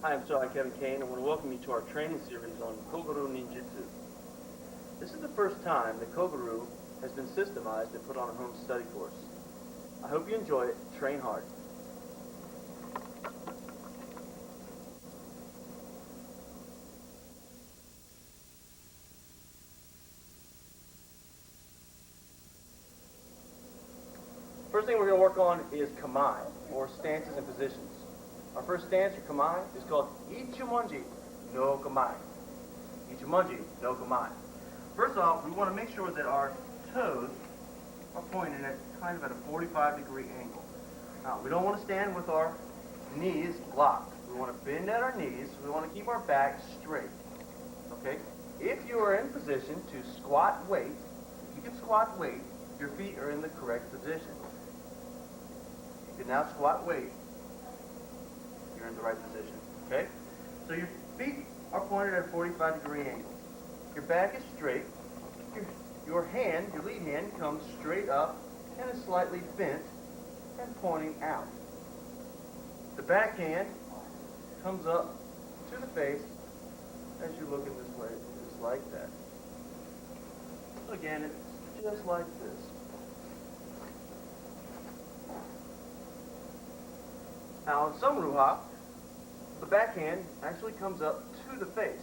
Hi, I'm Sensei Kevin Kane. I want to welcome you to our training series on Kogoro Ninjutsu. This is the first time that Kogoro has been systemized and put on a home study course. I hope you enjoy it. Train hard. First thing we're going to work on is kamae, or stances and positions. Our first stance, or kamae, is called Ichimonji no kamae. Ichimonji no kamae. First off, we want to make sure that our toes are pointed at kind of at a 45-degree angle. Now, we don't want to stand with our knees locked. We want to bend at our knees. We want to keep our back straight. Okay? If you are in position to squat weight, if you can squat weight, your feet are in the correct position. You can now squat weight. You're in the right position. Okay? So your feet are pointed at a 45-degree angle. Your back is straight. Your hand, your lead hand, comes straight up and is slightly bent and pointing out. The back hand comes up to the face as you look in this way, just like that. So again, it's just like this. Now, in some ruha, the backhand actually comes up to the face.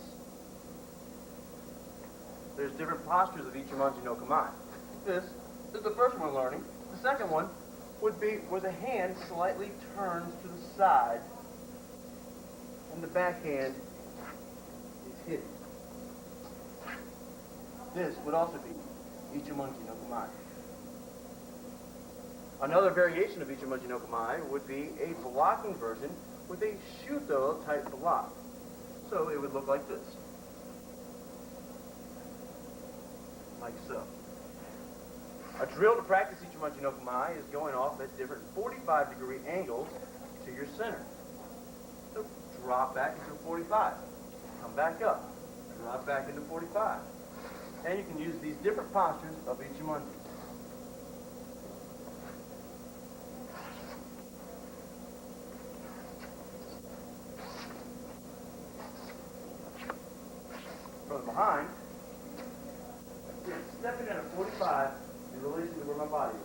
There's different postures of Ichimonji no kamae. This is the first one we're learning. The second one would be where the hand slightly turns to the side and the backhand is hidden. This would also be Ichimonji no kamae. Another variation of Ichimonji no kamae would be a blocking version with a shuto type block. So it would look like this. Like so. A drill to practice Ichimonji no kamae is going off at different 45-degree angles to your center. So drop back into 45. Come back up. Drop back into 45. And you can use these different postures of Ichimonji. From behind, stepping at a 45 and releasing to where my body is.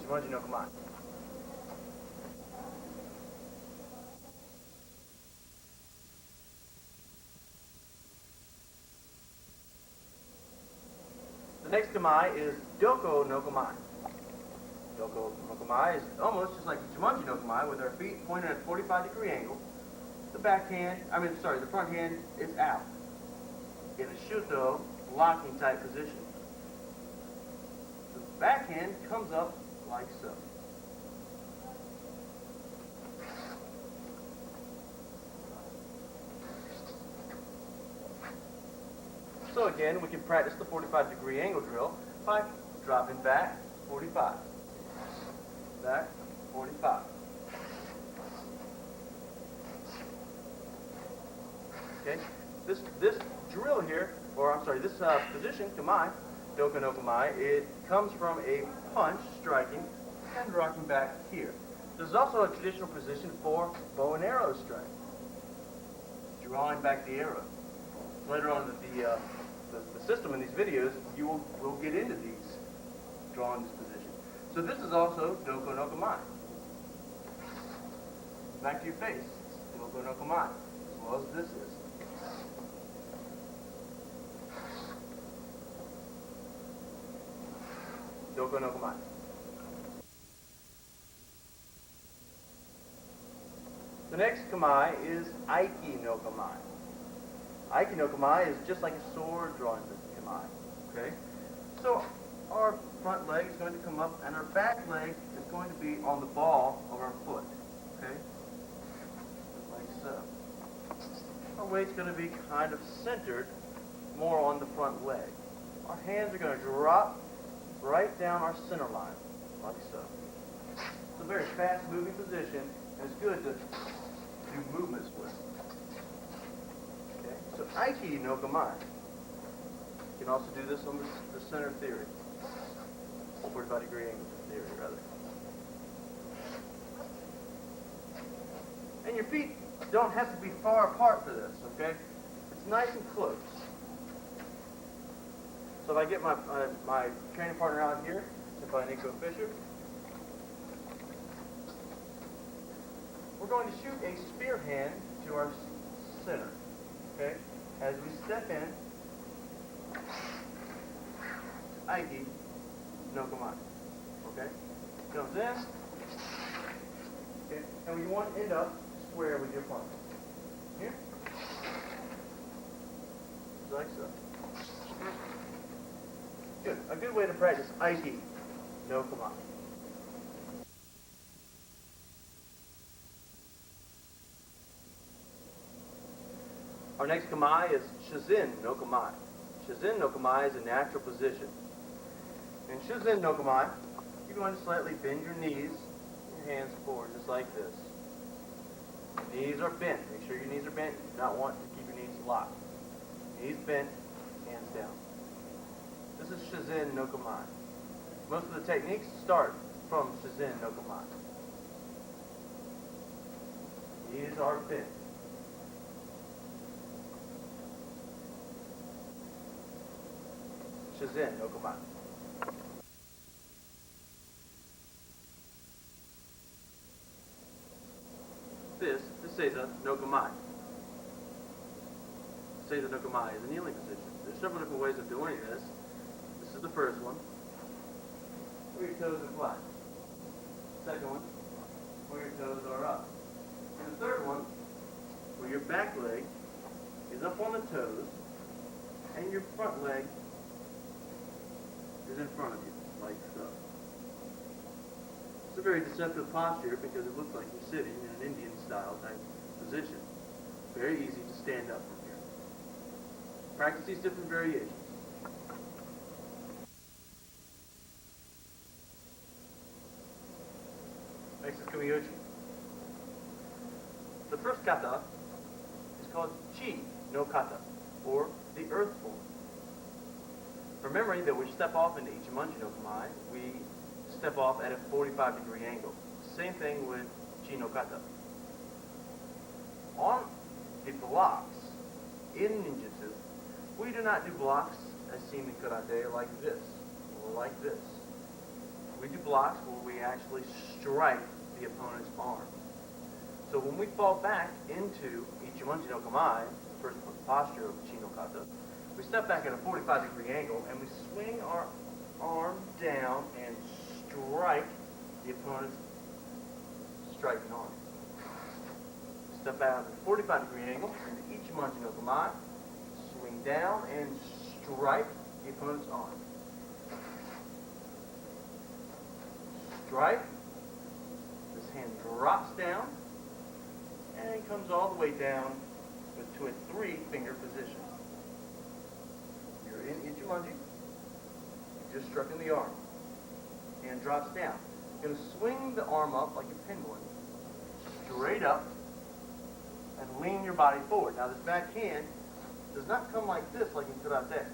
Ichimonji no kamae. The next kamae is Doko no kamae. Doko no kamae is almost just like Ichimonji no kamae with our feet pointed at a 45-degree angle. The the front hand is out in a shuto locking type position. The back hand comes up like so. So again, we can practice the 45-degree angle drill by dropping back 45. Back 45. Okay, this drill here, this position, kamae, Doko no kamae, it comes from a punch, striking, and rocking back here. There's also a traditional position for bow and arrow strike, drawing back the arrow. Later on in the system in these videos, we'll get into these, drawing this position. So this is also Doko no kamae. Back to your face, Doko no kamae, as well as this is. Doko no kamae. The next kamae is Aiki no kamae. Aiki no kamae is just like a sword drawing the kamae. Okay? So our front leg is going to come up and our back leg is going to be on the ball of our foot. Okay? Like so. Our weight's going to be kind of centered more on the front leg. Our hands are going to drop right down our center line, like so. It's a very fast-moving position, and it's good to do movements with. Okay, so Aiki no kamae. You can also do this on the center theory, 45-degree angle. area rather. And your feet don't have to be far apart for this, okay? It's nice and close. So if I get my training partner out here, by Nico Fisher, we're going to shoot a spear hand to our center, okay? As we step in, Aiki, no Kamai, okay? Comes in, okay? And we want to end up square with your opponent. Here, like so. Good. A good way to practice Aiki, no Kamai. Our next Kamai is Shizin no Kamai. Shizin no Kamai is a natural position. In Shizin no Kamai, you're going to slightly bend your knees, your hands forward, just like this. Knees are bent. Make sure your knees are bent. You do not want to keep your knees locked. Knees bent, hands down. This is Shizin no Kamai. Most of the techniques start from Shizin no Kamai. Knees are bent. Shizin no Kamai. This is Seiza no Kamai. Seiza no Kamai is a kneeling position. There's several different ways of doing this. This is the first one, where your toes are flat. Second one, where your toes are up. And the third one, where your back leg is up on the toes, and your front leg is in front of you, like so. It's a very deceptive posture because it looks like you're sitting in an Indian style type position. Very easy to stand up from here. Practice these different variations. Next is Kumiuchi. The first kata is called Chi no kata, or the earth form. Remembering that we step off into Ichimonji no Kamai, we step off at a 45-degree angle. Same thing with Chi no kata. On the blocks in Ninjutsu, we do not do blocks as seen in karate like this or like this. We do blocks where we actually strike the opponent's arm. So when we fall back into Ichimonji no Kamai, the first posture of Chi no kata, we step back at a 45-degree angle and we swing our arm down and strike the opponent's striking arm. Step out at a 45-degree angle into Ichimonji no Kamai, swing down and strike the opponent's arm. Strike. This hand drops down and comes all the way down to a 3-finger position. You're in Ichimonji. You just struck in the arm. Hand drops down. You're going to swing the arm up like a pendulum, straight up, and lean your body forward. Now this back hand does not come like this like in karate. This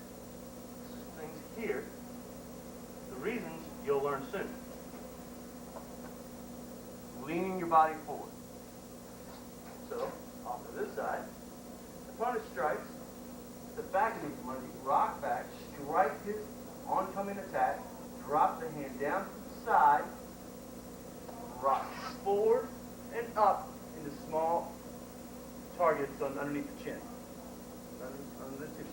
thing's here. The reasons you'll learn soon. Leaning your body forward. So, off to this side, the opponent strikes, the back of Ichimonji, rock back, strike his oncoming attack, drop the hand down to the side, rock forward and up into small targets underneath the chin, under the tissue.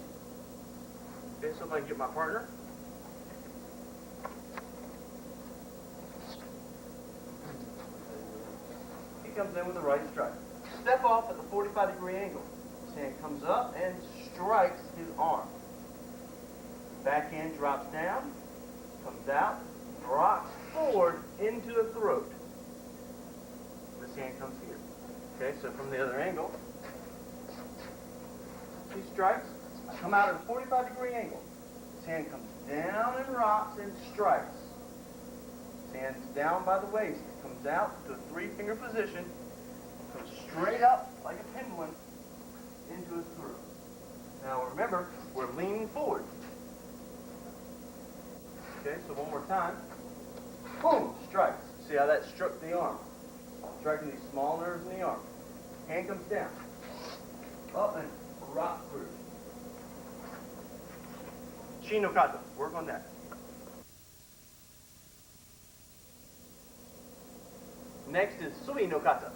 Okay, so if I can get my partner. He comes in with the right strike. Step off at the 45-degree angle. His hand comes up and strikes his arm. Backhand drops down, comes out, drops forward into the throat. This hand comes here. Okay, so from the other angle, he strikes, come out at a 45-degree angle. His hand comes down and rocks and strikes. His hand's down by the waist, comes out to a 3-finger position, comes straight up like a pendulum into his throat. Now remember, we're leaning forward. Okay, so one more time. Boom, strikes. See how that struck the arm? Striking these small nerves in the arm. Hand comes down. Up and rock through. Shin no kata. Work on that. Next is sui no kata.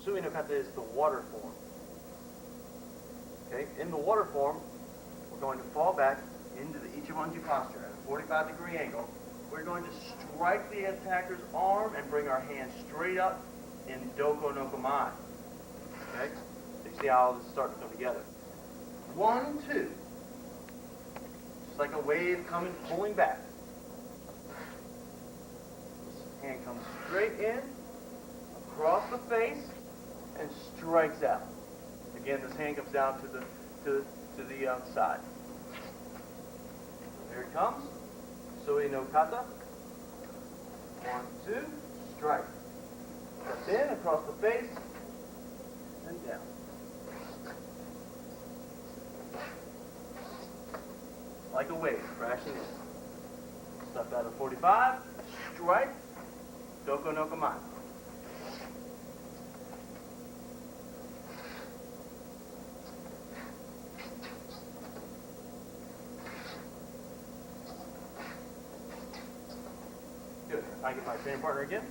Sui no kata is the water form. Okay, in the water form, we're going to fall back into the ichimonji posture at a 45-degree angle. We're going to strike the attacker's arm and bring our hand straight up in doko no komai. Okay? You see how this is starting to come together. 1, 2. Just like a wave coming, pulling back. This hand comes straight in, across the face, and strikes out. Again, this hand comes down to the side. Here it comes. Sui no kata. 1, 2, strike. Step in, across the face, and down. Like a wave, crashing in. Step out of 45, strike, doko no komai. Good. I get my training partner again.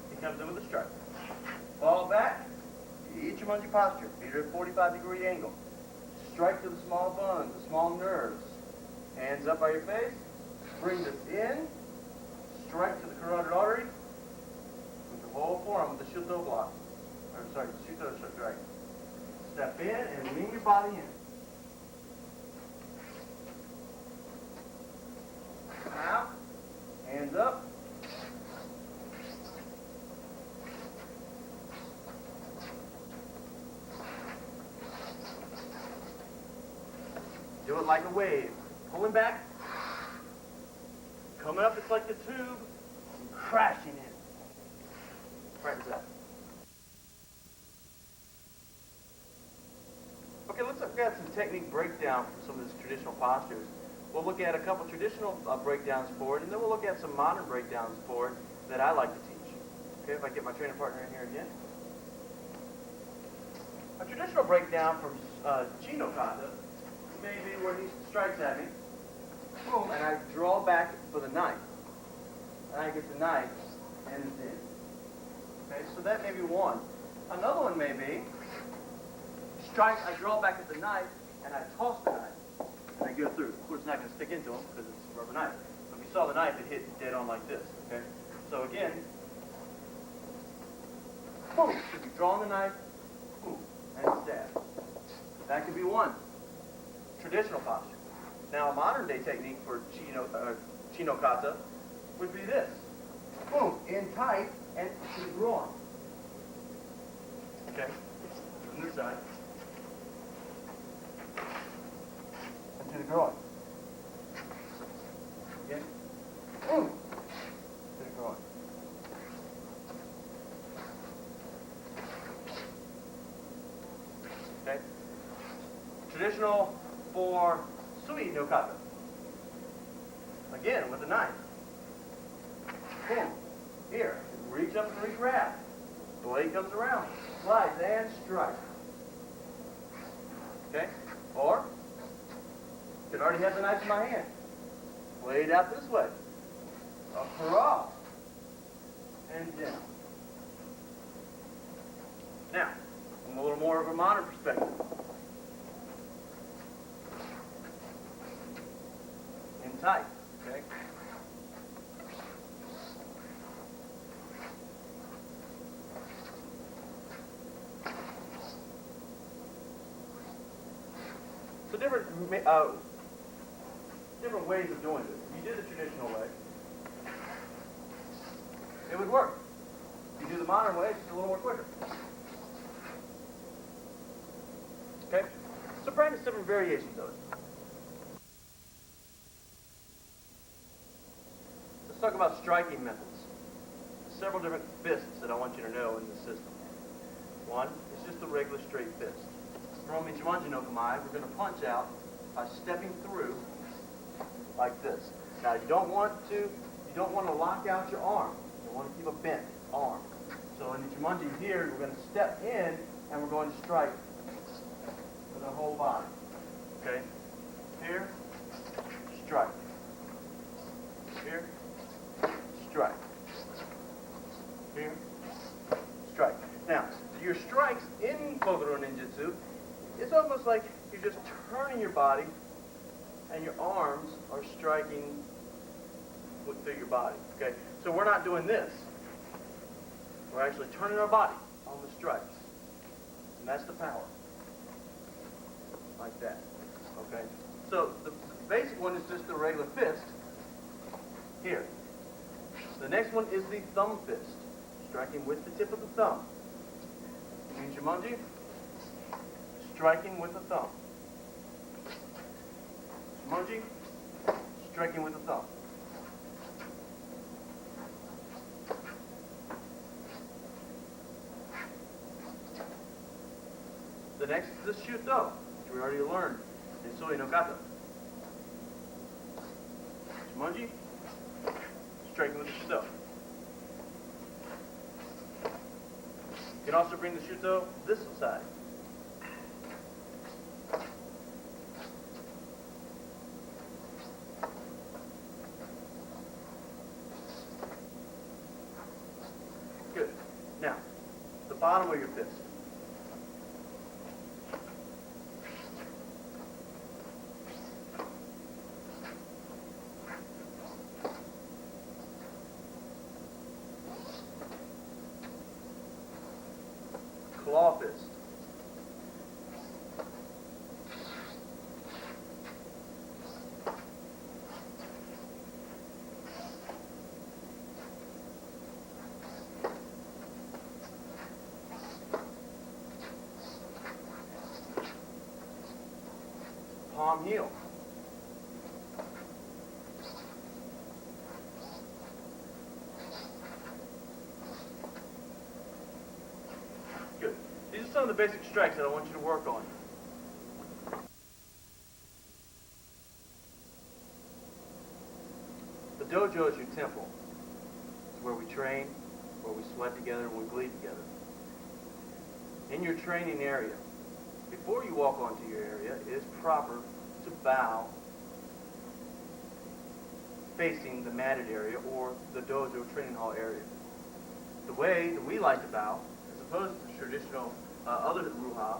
He comes in with a strike. Fall back. Ichimonji posture. Feet are at 45-degree angle. Strike to the small bones, the small nerves. Hands up by your face. Bring this in. Strike to the carotid artery. With your whole forearm with the shuto block. Or sorry, shuto strike. Step in and lean your body in. Out. Hands up. Do it like a wave. Pulling back. Coming up, it's like the tube. And crashing in. Practice that. Okay, let's look at some technique breakdown for some of these traditional postures. We'll look at a couple traditional breakdowns for it, and then we'll look at some modern breakdowns for it that I like to teach. Okay, if I get my training partner in here again. A traditional breakdown from Shin no kata may be where he strikes at me, boom, and I draw back for the knife. And I get the knife and it's in. Okay, so that may be one. Another one may be, strike, I draw back at the knife, and I toss the knife, and I go through. Of course, it's not going to stick into him because it's a rubber knife. But if you saw the knife, it hit dead on like this, okay? So again, boom, if you're drawing the knife, boom, and stab. That could be one. Traditional posture. Now, a modern day technique for Shin no kata would be this. Boom, in tight and to the groin. Okay, from this side. And to the groin. Again. Boom, to the groin. Okay. Traditional for sui no kata. Again, with a knife. Boom. Here. Reach up and re-grab. Blade comes around. Slides and strike. Okay? Or, you can already have the knife in my hand. Blade out this way. Across. And down. Now, from a little more of a modern perspective. In tight, okay? So different ways of doing this. If you did the traditional way, it would work. If you do the modern way, it's just a little more quicker. Okay? So practice different variations of it. Let's talk about striking methods. Several different fists that I want you to know in this system. One is just the regular straight fist. from Ninjutsu no Kamae, we're going to punch out by stepping through like this. Now you don't want to lock out your arm. You want to keep a bent arm. So in Ninjutsu here, we're going to step in and we're going to strike with our whole body. Okay? Here, strike. Here, strike. Here, strike. Now, your strikes in Kokoro Ninjutsu, it's almost like you're just turning your body and your arms are striking through your body. Okay? So we're not doing this. We're actually turning our body on the strikes. And that's the power. Like that. Okay? So the basic one is just the regular fist. Here. The next one is the thumb fist. Striking with the tip of the thumb. Ninjutsu, striking with the thumb. Ninjutsu, striking with the thumb. The next is the shuto, which we already learned in Soi no Kata. Ninjutsu, striking with the shuto. You can also bring the shuto this side. Good. Now, the bottom of your fist. Claw fist. Palm heel. Good. These are some of the basic strikes that I want you to work on. The dojo is your temple. It's where we train, where we sweat together, and we bleed together. In your training area, before you walk onto your area, it is proper to bow facing the matted area or the dojo training hall area. The way that we like to bow, as opposed to the traditional other ruha,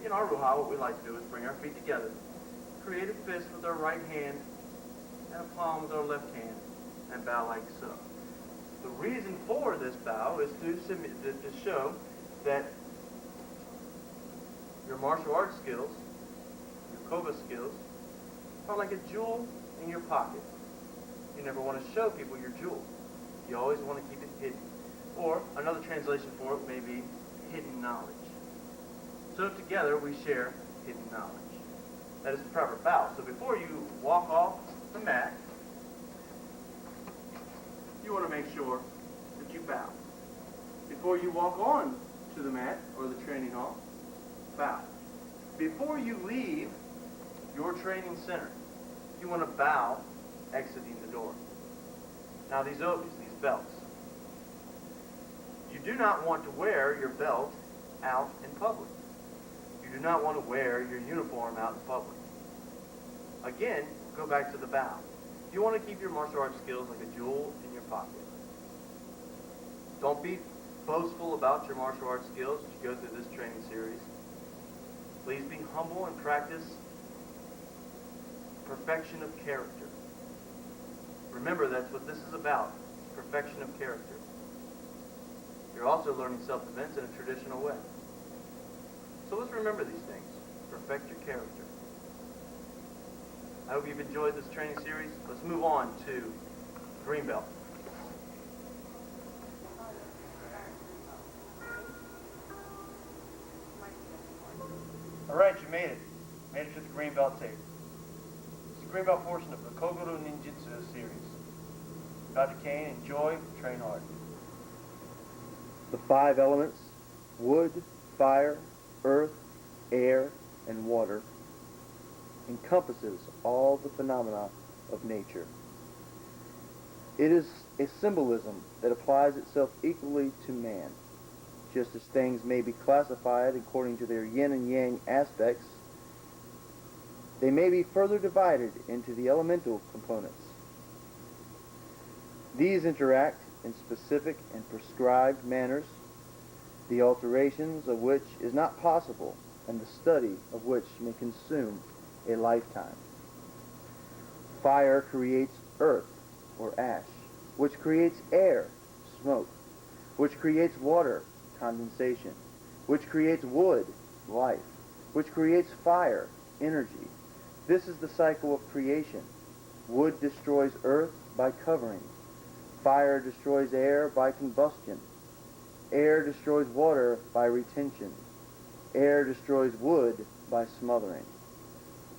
in our ruha what we like to do is bring our feet together, create a fist with our right hand and a palm with our left hand, and bow like so. The reason for this bow is to show that your martial arts skills, your koga skills, are like a jewel in your pocket. You never want to show people your jewel. You always want to keep it hidden. Or another translation for it may be hidden knowledge. So together we share hidden knowledge. That is the proper bow. So before you walk off the mat, you want to make sure that you bow. Before you walk on to the mat or the training hall, bow. Before you leave your training center, you want to bow exiting the door. Now these obis, these belts, you do not want to wear your belt out in public. You do not want to wear your uniform out in public. Again, go back to the bow. You want to keep your martial arts skills like a jewel in your pocket. Don't be boastful about your martial arts skills as you go through this training series. Please be humble and practice perfection of character. Remember, that's what this is about, perfection of character. You're also learning self-defense in a traditional way. So let's remember these things. Perfect your character. I hope you've enjoyed this training series. Let's move on to green belt. All right, you made it. Made it to the green belt table. It's the green belt portion of the Kokoro Ninjutsu series. Dr. Kane, enjoy, train hard. The 5 elements: wood, fire, earth, air, and water encompasses all the phenomena of nature. It is a symbolism that applies itself equally to man. Just as things may be classified according to their yin and yang aspects, they may be further divided into the elemental components. These interact in specific and prescribed manners, the alterations of which is not possible, and the study of which may consume a lifetime. Fire creates earth, or ash, which creates air, smoke, which creates water, condensation, which creates wood, life, which creates fire, energy. This is the cycle of creation. Wood destroys earth by covering. Fire destroys air by combustion. Air destroys water by retention. Air destroys wood by smothering.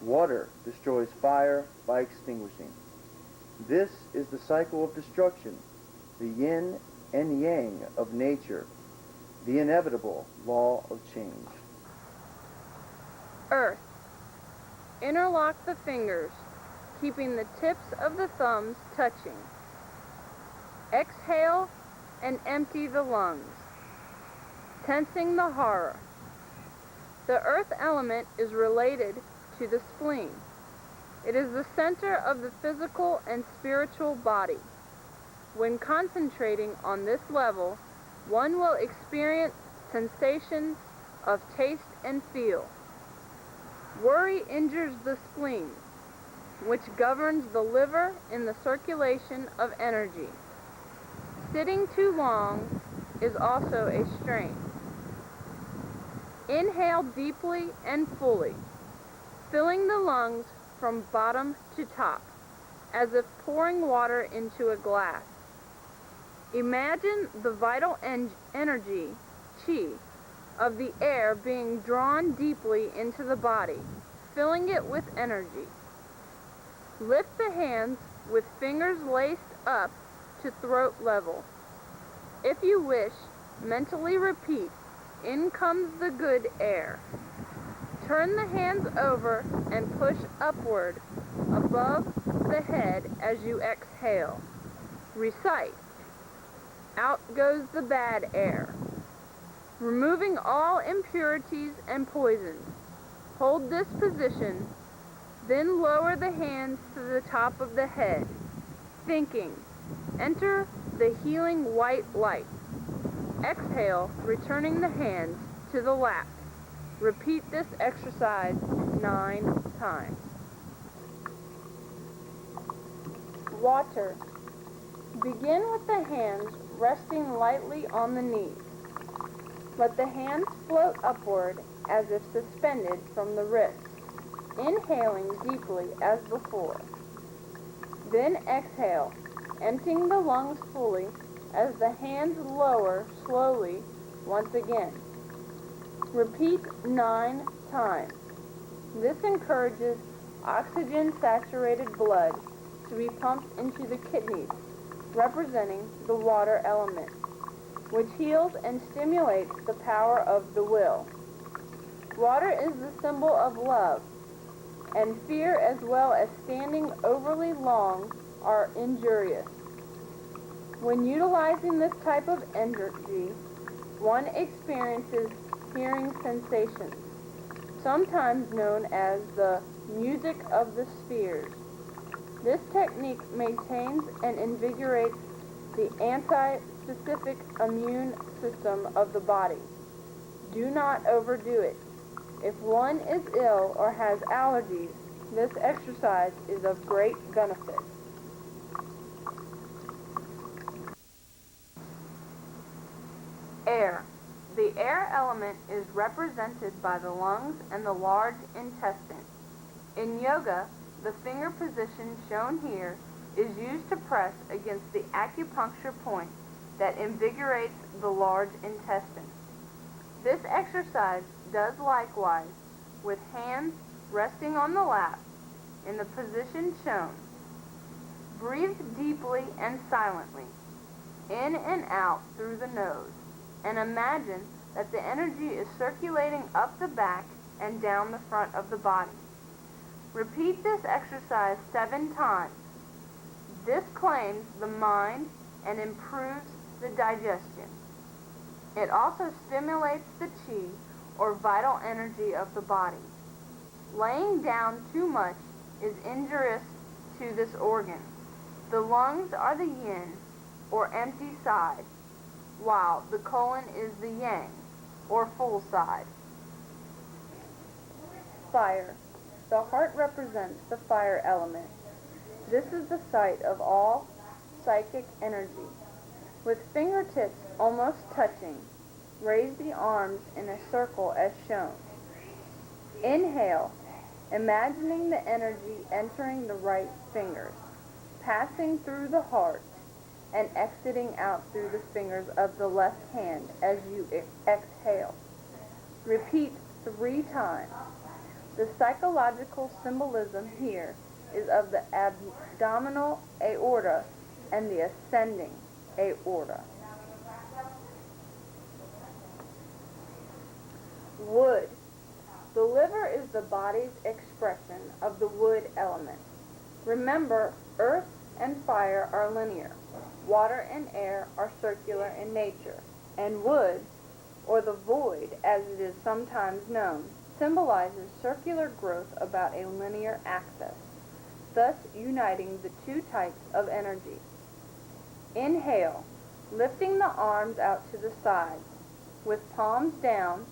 Water destroys fire by extinguishing. This is the cycle of destruction, the yin and yang of nature, the inevitable law of change. Earth. Interlock the fingers, keeping the tips of the thumbs touching. Exhale and empty the lungs, tensing the hara. The earth element is related to the spleen. It is the center of the physical and spiritual body. When concentrating on this level, one will experience sensations of taste and feel. Worry injures the spleen, which governs the liver in the circulation of energy. Sitting too long is also a strain. Inhale deeply and fully, filling the lungs from bottom to top, as if pouring water into a glass. Imagine the vital energy, chi, of the air being drawn deeply into the body, filling it with energy. Lift the hands with fingers laced up to throat level. If you wish, mentally repeat, "In comes the good air." Turn the hands over and push upward above the head as you exhale. Recite, "Out goes the bad air," removing all impurities and poisons. Hold this position, then lower the hands to the top of the head, thinking, "Enter the healing white light." Exhale, returning the hands to the lap. Repeat this exercise 9 times. Water. Begin with the hands resting lightly on the knees. Let the hands float upward as if suspended from the wrists, inhaling deeply as before. Then exhale, emptying the lungs fully as the hands lower slowly once again. Repeat 9 times. This encourages oxygen-saturated blood to be pumped into the kidneys, representing the water element, which heals and stimulates the power of the will. Water is the symbol of love, and fear as well as standing overly long are injurious. When utilizing this type of energy, one experiences hearing sensations, sometimes known as the music of the spheres. This technique maintains and invigorates the anti-specific immune system of the body. Do not overdo it. If one is ill or has allergies, this exercise is of great benefit. Air. The air element is represented by the lungs and the large intestine. In yoga, the finger position shown here is used to press against the acupuncture point that invigorates the large intestine. This exercise does likewise with hands resting on the lap in the position shown. Breathe deeply and silently, in and out through the nose, and imagine that the energy is circulating up the back and down the front of the body. Repeat this exercise 7 times. This calms the mind and improves the digestion. It also stimulates the chi, or vital energy of the body. Laying down too much is injurious to this organ. The lungs are the yin, or empty side, while the colon is the yang, or full side. Fire. The heart represents the fire element. This is the site of all psychic energy. With fingertips almost touching, raise the arms in a circle as shown. Inhale, imagining the energy entering the right fingers, passing through the heart, and exiting out through the fingers of the left hand as you exhale. Repeat 3 times. The psychological symbolism here is of the abdominal aorta and the ascending aorta. Wood. The liver is the body's expression of the wood element. Remember, earth and fire are linear. Water and air are circular in nature. And wood, or the void as it is sometimes known, symbolizes circular growth about a linear axis, thus uniting the 2 types of energy. Inhale, lifting the arms out to the sides, with palms down,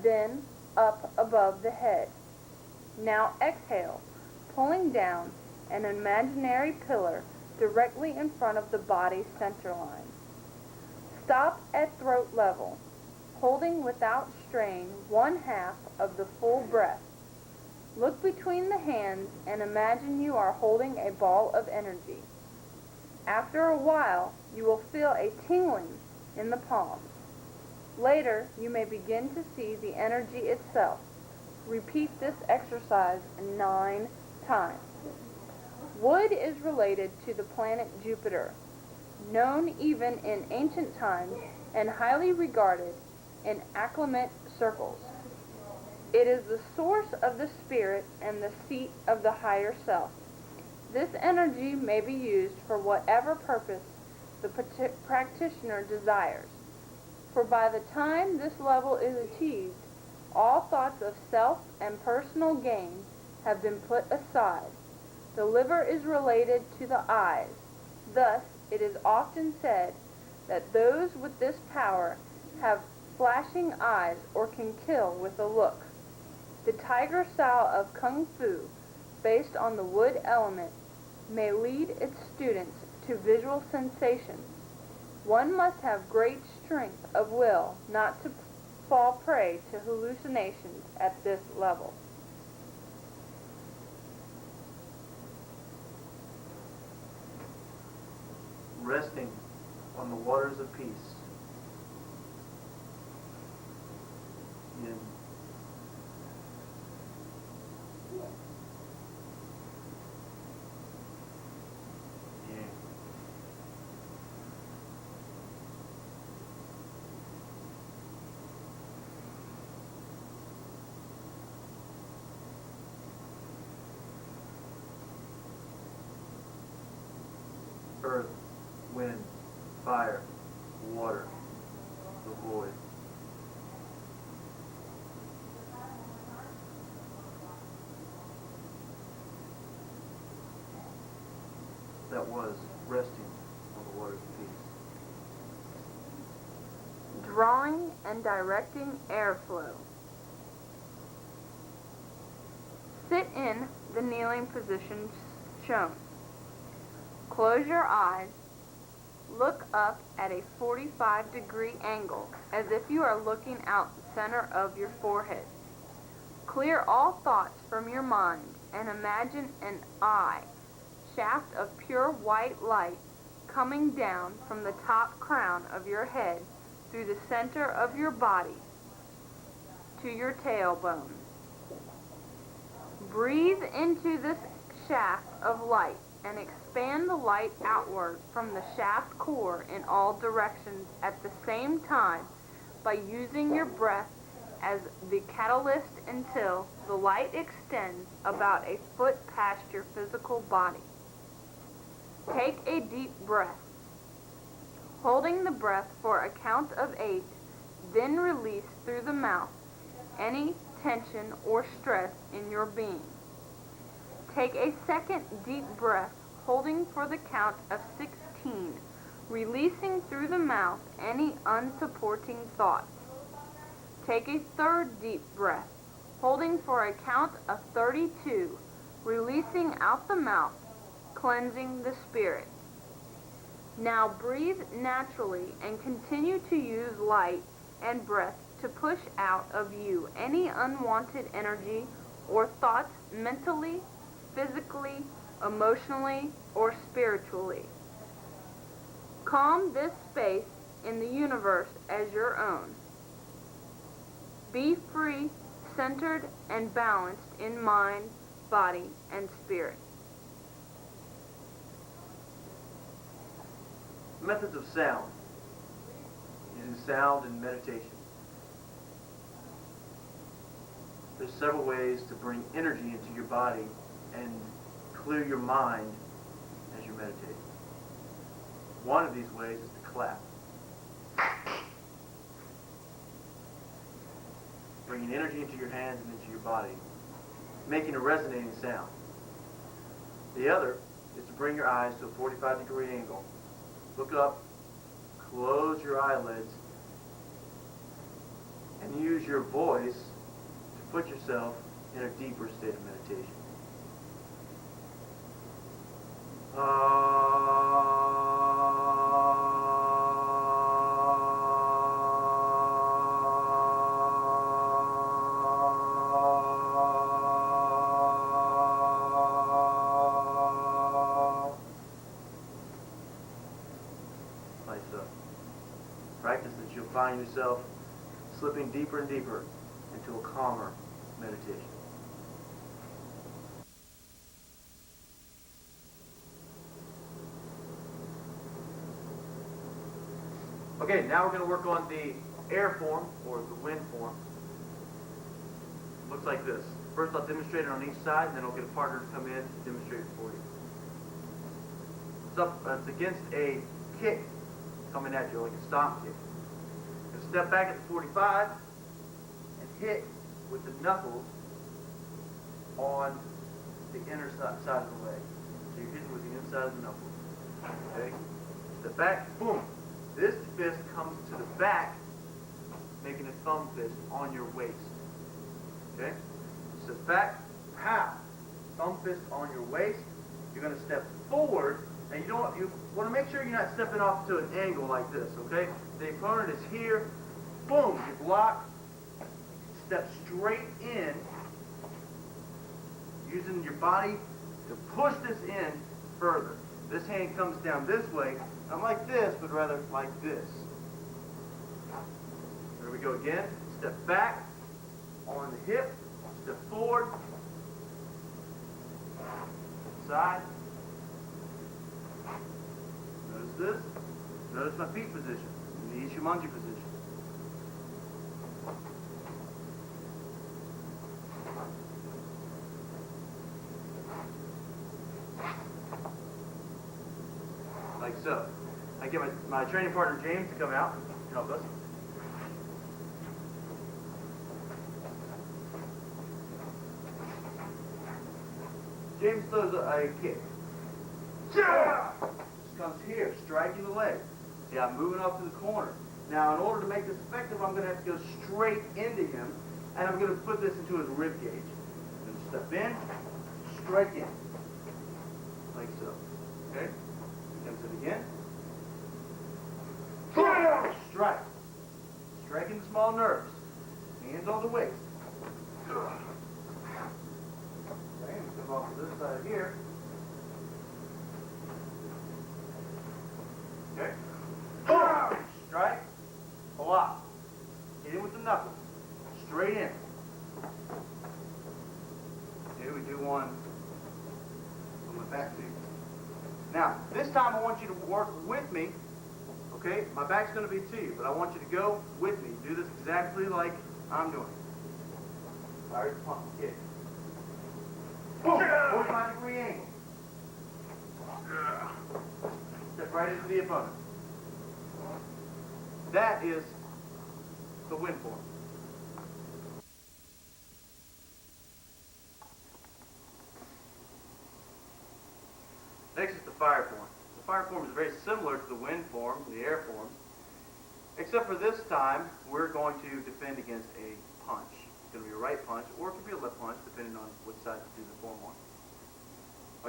then up above the head. Now exhale, pulling down an imaginary pillar directly in front of the body's center line. Stop at throat level, holding without strain 1/2 of the full breath. Look between the hands and imagine you are holding a ball of energy. After a while, you will feel a tingling in the palms. Later, you may begin to see the energy itself. Repeat this exercise 9 times. Wood is related to the planet Jupiter, known even in ancient times and highly regarded in acclimate circles. It is the source of the spirit and the seat of the higher self. This energy may be used for whatever purpose the practitioner desires. For by the time this level is achieved, all thoughts of self and personal gain have been put aside. The liver is related to the eyes. Thus, it is often said that those with this power have flashing eyes or can kill with a look. The tiger style of Kung Fu, based on the wood element, may lead its students to visual sensations. One must have great strength of will not to fall prey to hallucinations at this level. Resting on the waters of peace. Yin. Yang. Earth, wind, fire, water, the void. That was resting on the waters of peace. Drawing and directing airflow. Sit in the kneeling position shown. Close your eyes. Look up at a 45-degree angle, as if you are looking out the center of your forehead. Clear all thoughts from your mind and imagine an eye, shaft of pure white light coming down from the top crown of your head through the center of your body to your tailbone. Breathe into this shaft of light and expand the light outward from the shaft core in all directions at the same time by using your breath as the catalyst until the light extends about a foot past your physical body. Take a deep breath. Holding the breath for a count of 8, then release through the mouth any tension or stress in your being. Take a second deep breath, holding for the count of 16, releasing through the mouth any unsupporting thoughts. Take a third deep breath, holding for a count of 32, releasing out the mouth, cleansing the spirit. Now breathe naturally and continue to use light and breath to push out of you any unwanted energy or thoughts mentally, physically, emotionally, or spiritually. Calm this space in the universe as your own. Be free, centered, and balanced in mind, body, and spirit. Methods of sound. Using sound in meditation. There's several ways to bring energy into your body and clear your mind as you meditate. One of these ways is to clap. Bringing energy into your hands and into your body, making a resonating sound. The other is to bring your eyes to a 45-degree angle. Look up, close your eyelids, and use your voice to put yourself in a deeper state of meditation. Like so. Practice that you'll find yourself slipping deeper and deeper into a calmer meditation. Okay, now we're going to work on the air form, or the wind form. Looks like this. First I'll demonstrate it on each side, and then I'll get a partner to come in and demonstrate it for you. It's against a kick coming at you, like a stomp kick. You'll step back at the 45 and hit with the knuckles on the inner side of the leg. So you're hitting with the inside of the knuckles. Okay? Step back, boom. This fist comes to the back, making a thumb fist on your waist. Okay? Step back, pow. Thumb fist on your waist. You're going to step forward, and you want to make sure you're not stepping off to an angle like this, okay? The opponent is here, boom, you block, step straight in, using your body to push this in further. This hand comes down this way, not like this, but rather like this. There we go again. Step back on the hip, step forward, side. Notice this. Notice my feet position, in the Ishimonji position. Like so. I get my training partner James to come out and help us. James throws a kick. Just comes here, striking the leg. See, I'm moving off to the corner. Now, in order to make this effective, I'm going to have to go straight into him, and I'm going to put this into his rib cage. I'm going to step in, strike in, like so. Okay? Comes it again. Strike. Striking the small nerves. Hands on the waist. Okay, come off to this side here. Okay. Strike. Block. Hit him with the knuckles. Straight in. Okay, we do one on my back feet. Now, this time I want you to work with me. Okay, my back's going to be to you, but I want you to go with me. Do this exactly like I'm doing it. Fire pump, kick. Boom! 45-degree angle. Step right into the opponent. That is the wind form. Next is the fire form. The fire form is very similar to the wind form, the air form, except for this time we're going to defend against a punch. It's going to be a right punch, or it could be a left punch, depending on what side you do the form on.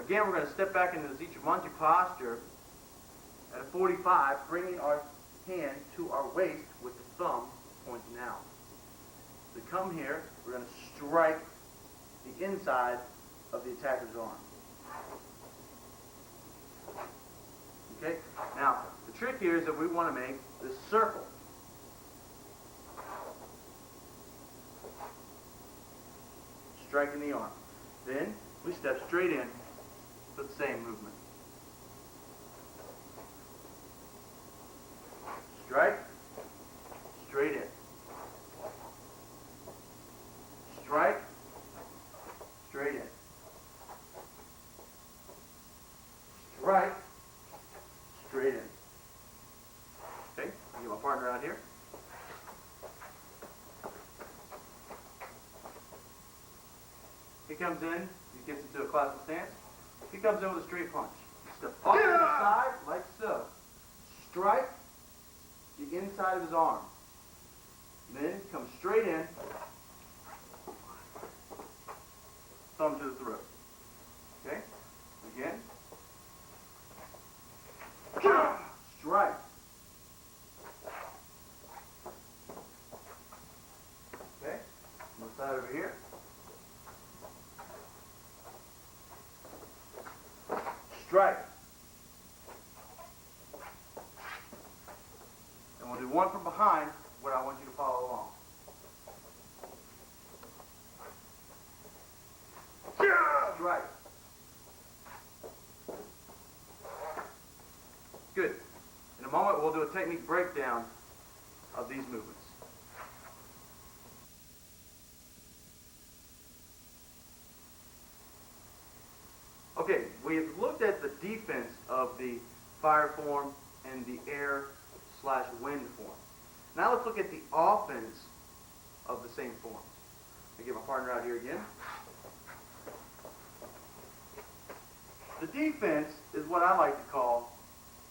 Again, we're going to step back into the Ichimonji posture at a 45, bringing our hand to our waist with the thumb pointing out. So come here, we're going to strike the inside of the attacker's arm. Okay? Now, the trick here is that we want to make this circle. Striking the arm. Then, we step straight in for the same movement. Strike, straight in. Strike, straight in. Strike, straight in. Okay, I'll get my partner out here. He comes in, he gets into a classical stance. He comes in with a straight punch. Step off to the side, like so. Strike the inside of his arm. Then come straight in, thumb to the throat. Okay? Again. Strike. Okay? On the side over here. Strike. And we'll do one from behind, where I want you to follow along. Strike. Good. In a moment, we'll do a technique breakdown of these movements. Okay, we have looked at the defense of the fire form and the air/wind form. Now let's look at the offense of the same forms. Let me get my partner out here again. The defense is what I like to call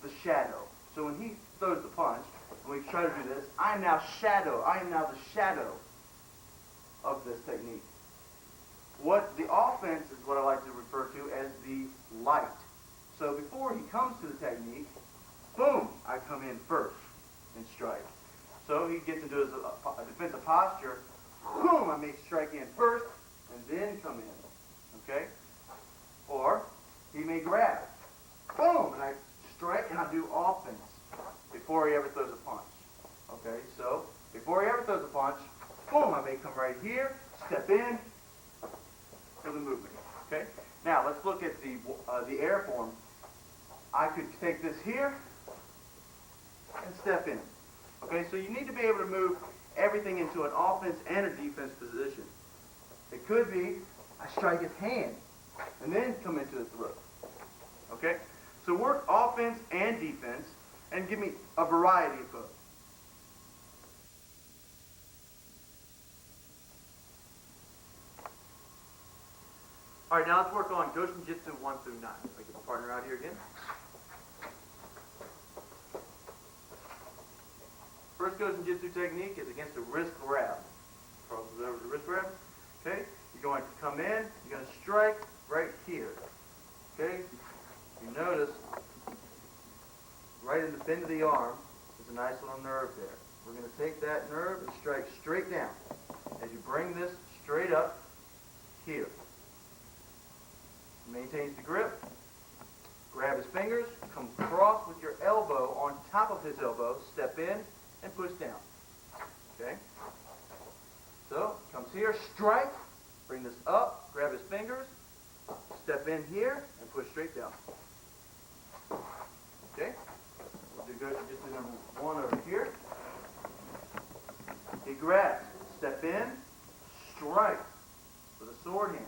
the shadow. So when he throws the punch, and we try to do this, I am now the shadow of this technique. What the offense is what I like to refer to as the light. So before he comes to the technique, boom, I come in first and strike. So he gets into his defensive posture, boom, I make strike in first and then come in. Okay? Or he may grab, boom, and I strike and I do offense before he ever throws a punch. Okay, so before he ever throws a punch, boom, I may come right here, step in for the movement. Okay, now let's look at the air form. I could take this here and step in. Okay, so you need to be able to move everything into an offense and a defense position. It could be I strike his hand and then come into the throat. Okay? So work offense and defense and give me a variety of both. All right, now let's work on Goshin Jitsu 1 through 9. I'll get my partner out here again. First Goshin Jitsu technique is against the wrist grab. Crosses over the wrist grab. Okay? You're going to come in, you're going to strike right here. Okay? You notice right in the bend of the arm is a nice little nerve there. We're going to take that nerve and strike straight down. As you bring this straight up here. Maintains the grip. Grab his fingers, come across with your elbow on top of his elbow, step in and push down. Okay? So, comes here, strike, bring this up, grab his fingers, step in here and push straight down. Okay? We'll do Goshin Jitsu number 1 over here. He grabs, step in, strike with a sword hand.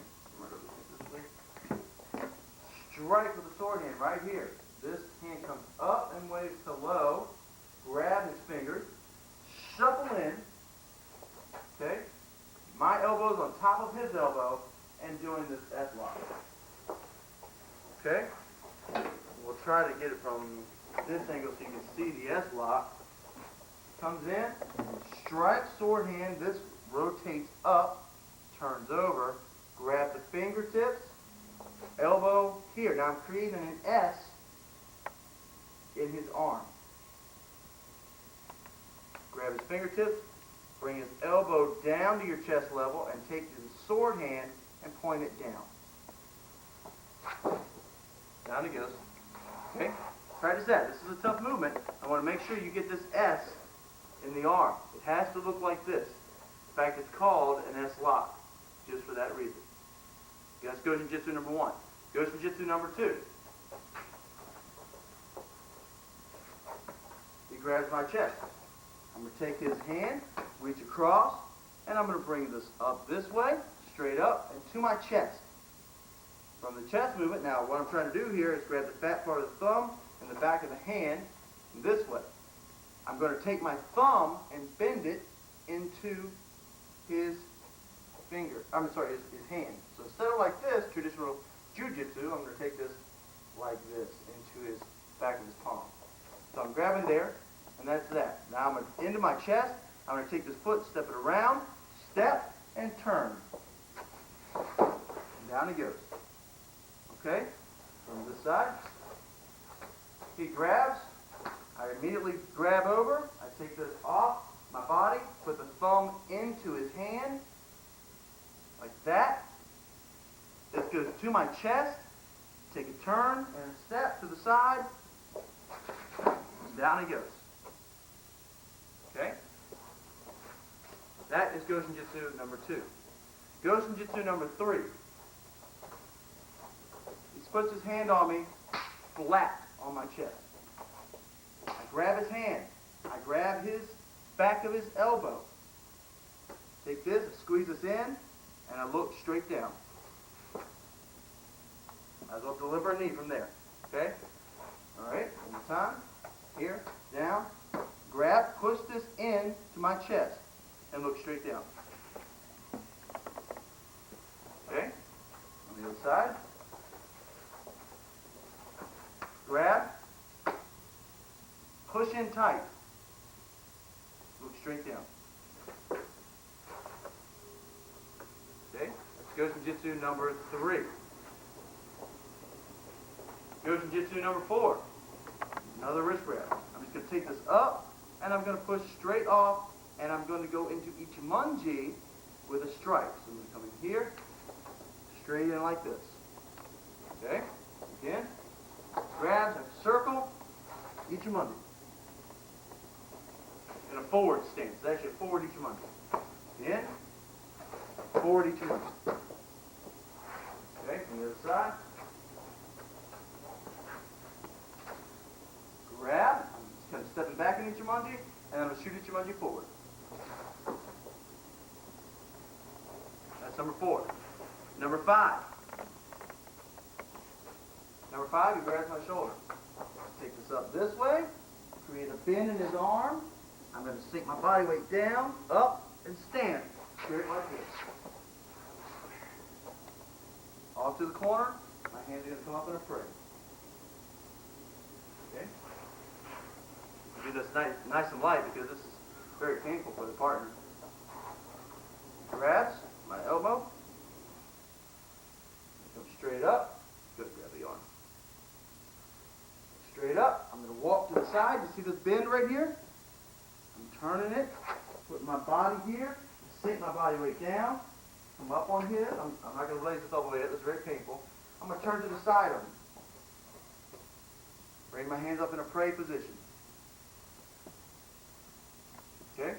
Strike with a sword hand right here. This hand comes up and waves to low. Grab his fingers. Shuffle in. Okay? My elbow's on top of his elbow and doing this S lock. Okay? We'll try to get it from this angle so you can see the S lock. Comes in, strikes sword hand. This rotates up, turns over, grab the fingertips, elbow here. Now I'm creating an S in his arm. Grab his fingertips, bring his elbow down to your chest level, and take the sword hand and point it down. Down it goes. Okay? Practice that. This is a tough movement. I want to make sure you get this S in the arm. It has to look like this. In fact, it's called an S lock, just for that reason. Okay, that's Goshin Jitsu number 1. Goshin Jitsu number 2. He grabs my chest. I'm going to take his hand, reach across, and I'm going to bring this up this way, straight up, and to my chest. From the chest movement, now what I'm trying to do here is grab the fat part of the thumb and the back of the hand this way. I'm going to take my thumb and bend it into his finger. His hand. So instead of like this, traditional jujitsu, I'm going to take this like this into his back of his palm. So I'm grabbing there, and that's that. Now I'm going to, into my chest, I'm going to take this foot, step it around, step, and turn. And down it goes. Okay? From this side. He grabs. I immediately grab over. I take this off my body, put the thumb into his hand, like that. This goes to my chest. Take a turn and a step to the side. Down he goes. Okay? That is Goshin Jitsu number 2. Goshin Jitsu number 3. He puts his hand on me, flat on my chest. I grab his hand. I grab his back of his elbow. Take this, squeeze this in, and I look straight down. Might as well deliver a knee from there. Okay? All right, one more time. Here, down. Grab, push this in to my chest, and look straight down. Okay? On the other side. Grab. Push in tight. Look straight down. Okay? That's Goshin Jitsu number 3. Goshin Jitsu number 4. Another wrist grab. I'm just going to take this up, and I'm going to push straight off, and I'm going to go into Ichimonji with a strike. So I'm going to come in here, straight in like this. Okay? Again. Grabs and circle, Ichimonji. In a forward stance. It's actually a forward Ichimonji. In, forward Ichimonji. Okay, from the other side. Grab. I'm just kind of stepping back in Ichimonji, and I'm going to shoot Ichimonji forward. That's number 4. Number 5. Number 5, he grabs my shoulder. Take this up this way, create a bend in his arm. I'm going to sink my body weight down, up, and stand. Straight like this. Off to the corner, my hands are going to come up in a prayer. Okay? Do this nice and light because this is very painful for the partner. Grabs my elbow. Come straight up. Good, grab the arm. Straight up. I'm going to walk to the side. You see this bend right here? I'm turning it. Put my body here. Sink my body weight down. Come up on his. I'm not going to raise this all the way up. It's very painful. I'm going to turn to the side of him. Bring my hands up in a pray position. Okay?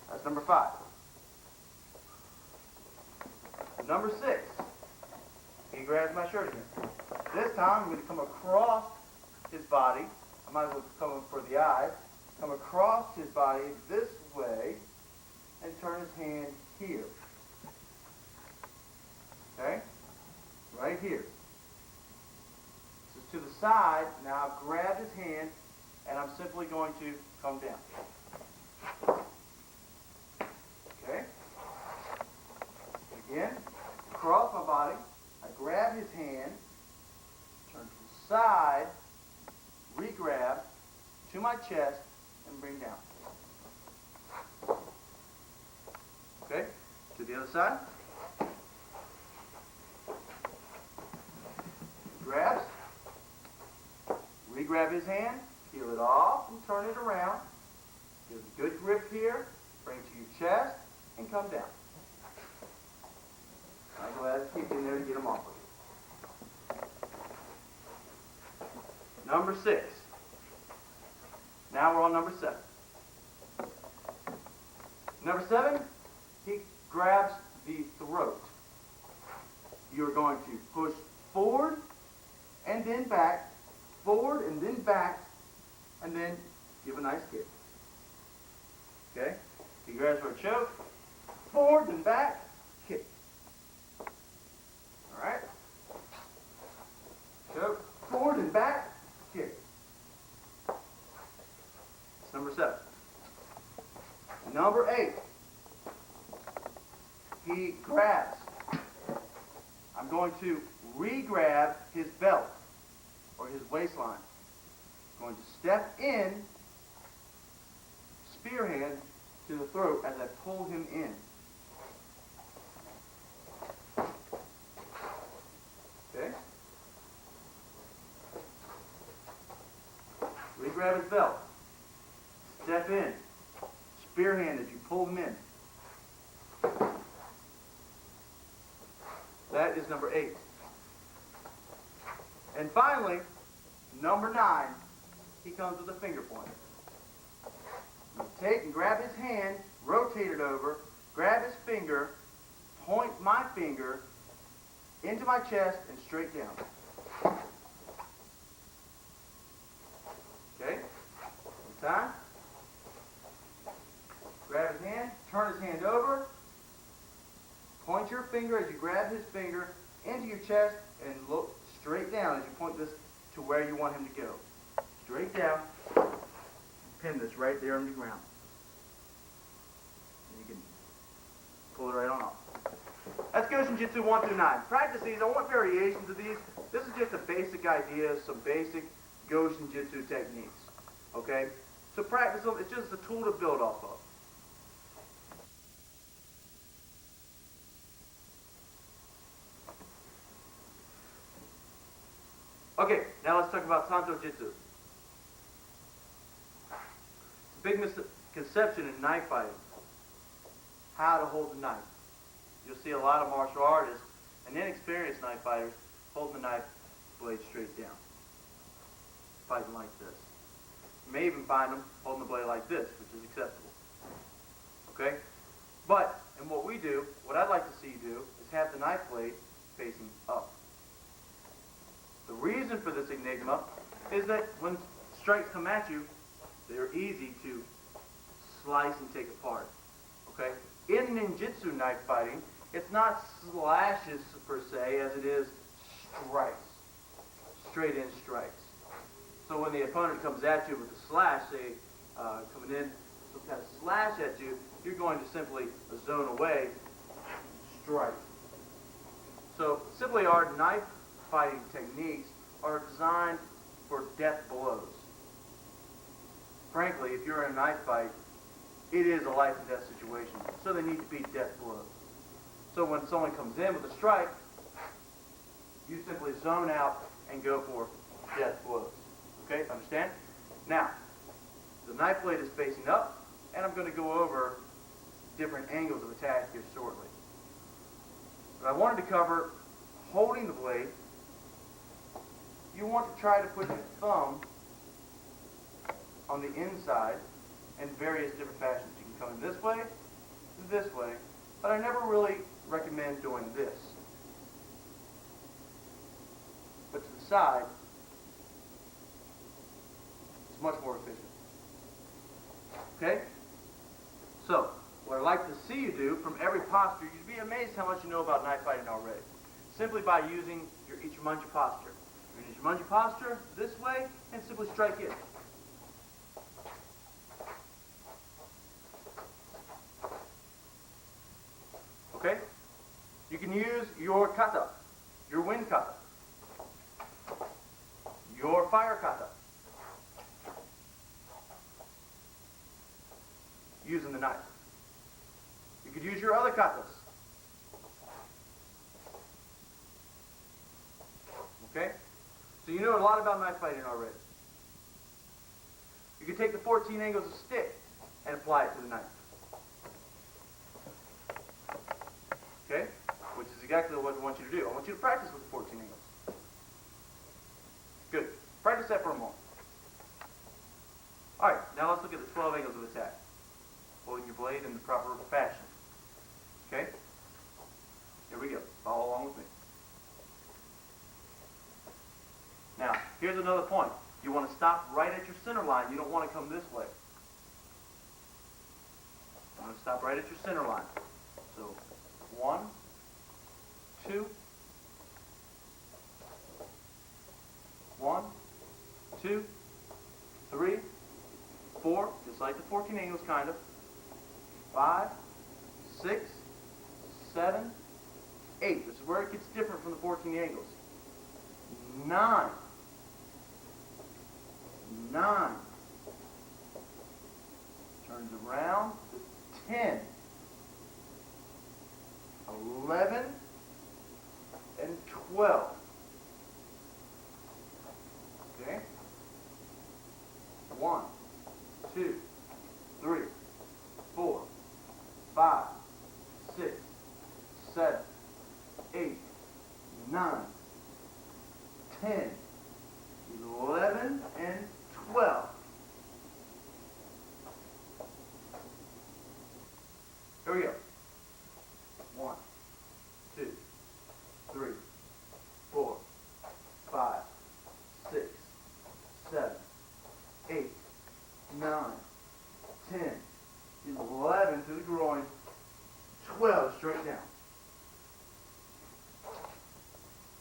That's number 5. Number 6. He grabs my shirt again. This time I'm going to come across his body. I might as well come for the eyes. Come across his body this way and turn his hand here. Okay? Right here. So to the side, now I've grabbed his hand, and I'm simply going to come down. Okay? Again, across my body, I grab his hand, turn to the side, re-grab to my chest, and bring down. Okay? To the other side. Grabs, re-grab his hand, peel it off, and turn it around. Give a good grip here, bring it to your chest, and come down. I'll go ahead and keep in there to get them off of you. Number 6. Now we're on number 7. Number 7, he grabs the throat. You're going to push forward and then back, forward and then back, and then give a nice kick. Okay? He grabs for a choke, forward and back, kick. All right? Choke, forward and back, kick. That's number 7. Number 8. He grabs. I'm going to re-grab his belt or his waistline. I'm going to step in, spear hand to the throat as I pull him in. Okay? Re-grab his belt. Step in. Spear hand as you pull him in. That is number 8. And finally, number 9, he comes with a finger point. You take and grab his hand, rotate it over, grab his finger, point my finger into my chest and straight down. Okay? One time. Grab his hand, turn his hand over, point your finger as you grab his finger into your chest and look straight down as you point this to where you want him to go. Straight down. Pin this right there on the ground. And you can pull it right on off. That's Goshin Jitsu 1 through 9. Practice these. I want variations of these. This is just a basic idea, some basic Goshin Jitsu techniques. Okay? So practice them. It's just a tool to build off of. Okay, now let's talk about Santo Jitsu. It's a big misconception in knife fighting. How to hold the knife. You'll see a lot of martial artists and inexperienced knife fighters holding the knife blade straight down. Fighting like this. You may even find them holding the blade like this, which is acceptable. Okay? But, in what we do, what I'd like to see you do is have the knife blade facing up. The reason for this enigma is that when strikes come at you, they're easy to slice and take apart. Okay? In ninjutsu knife fighting, it's not slashes per se as it is strikes. Straight in strikes. So when the opponent comes at you with a slash, say coming in, some kind of slash at you, you're going to simply zone away, strike. So simply our knife fighting techniques are designed for death blows. Frankly, if you're in a knife fight, it is a life and death situation, so they need to be death blows. So when someone comes in with a strike, you simply zone out and go for death blows. Okay, understand? Now, the knife blade is facing up, and I'm going to go over different angles of attack here shortly. But I wanted to cover holding the blade. You want to try to put your thumb on the inside in various different fashions. You can come in this way, but I never really recommend doing this. But to the side, it's much more efficient. Okay? So, what I'd like to see you do from every posture, you'd be amazed how much you know about knife fighting already. Simply by using your ichimonji posture. Your ichimonji posture this way, and simply strike in. Okay? You can use your kata, your wind kata, your fire kata, using the knife. You could use your other katas. Okay? So you know a lot about knife fighting already. You could take the 14 angles of stick and apply it to the knife. Okay? Which is exactly what I want you to do. I want you to practice with the 14 angles. Good. Practice that for a moment. Alright, now let's look at the 12 angles of attack. Holding your blade in the proper fashion. Okay? Here we go. Follow along with me. Now, here's another point. You want to stop right at your center line. You don't want to come this way. You want to stop right at your center line. So, 1, 2, 1, 2, 3, 4, just like the 14 angles kind of. 5, 6, 7, 8. This is where it gets different from the 14 angles. 9. 9. Turns around to 10. 11 and 12. Okay? 1, 2, 3, 4, 5, 6, 7, 8, 9, 10, 11, and 12. Here we go. 1, 2, 3, 4, 5, 6, 7, 8, 9, 10, 11 to the groin, 12 straight down.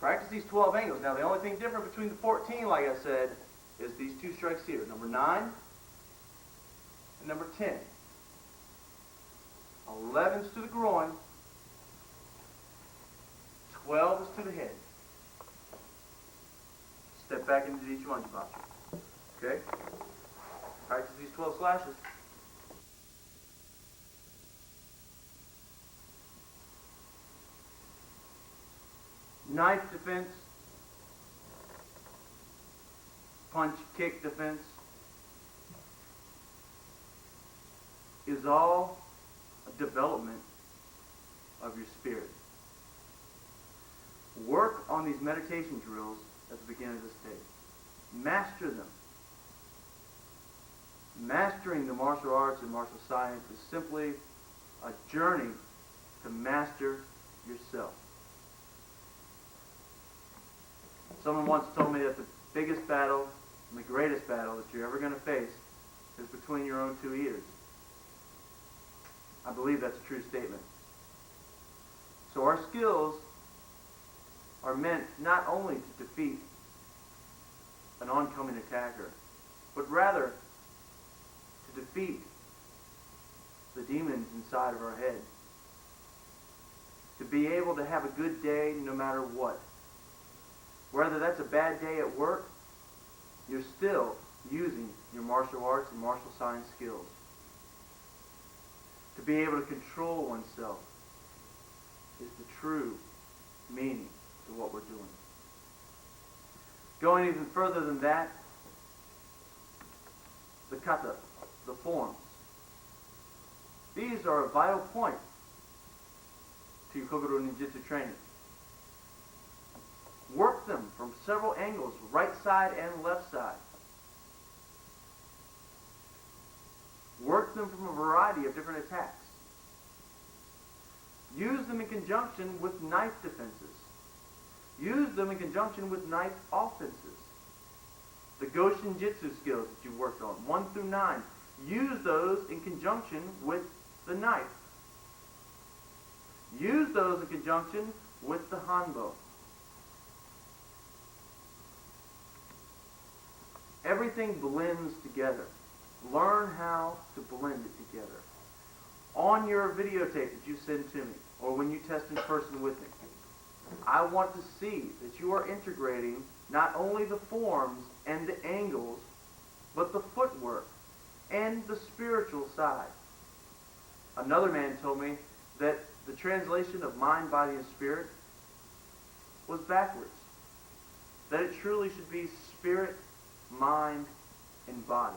Practice these 12 angles. Now, the only thing different between the 14, like I said, is these two strikes here. Number 9 and number 10. 11's to the groin. 12 is to the head. Step back into the ichimonji posture. Okay? Practice these 12 slashes. Knife defense, punch kick defense is all a development of your spirit. Work on these meditation drills at the beginning of this day. Master them. Mastering the martial arts and martial science is simply a journey to master yourself. Someone once told me that the biggest battle and the greatest battle that you're ever going to face is between your own two ears. I believe that's a true statement. So our skills are meant not only to defeat an oncoming attacker, but rather to defeat the demons inside of our head. To be able to have a good day no matter what. Whether that's a bad day at work, you're still using your martial arts and martial science skills. To be able to control oneself is the true meaning to what we're doing. Going even further than that, the kata, the forms. These are a vital point to your Kokoro Ninjutsu training. Work them from several angles, right side and left side. Work them from a variety of different attacks. Use them in conjunction with knife defenses. Use them in conjunction with knife offenses. The Goshin Jitsu skills that you worked on, 1 through 9, use those in conjunction with the knife. Use those in conjunction with the hanbo. Everything blends together. Learn how to blend it together. On your videotape that you send to me, or when you test in person with me, I want to see that you are integrating not only the forms and the angles, but the footwork and the spiritual side. Another man told me that the translation of mind, body, and spirit was backwards. That it truly should be spirit, mind, and body.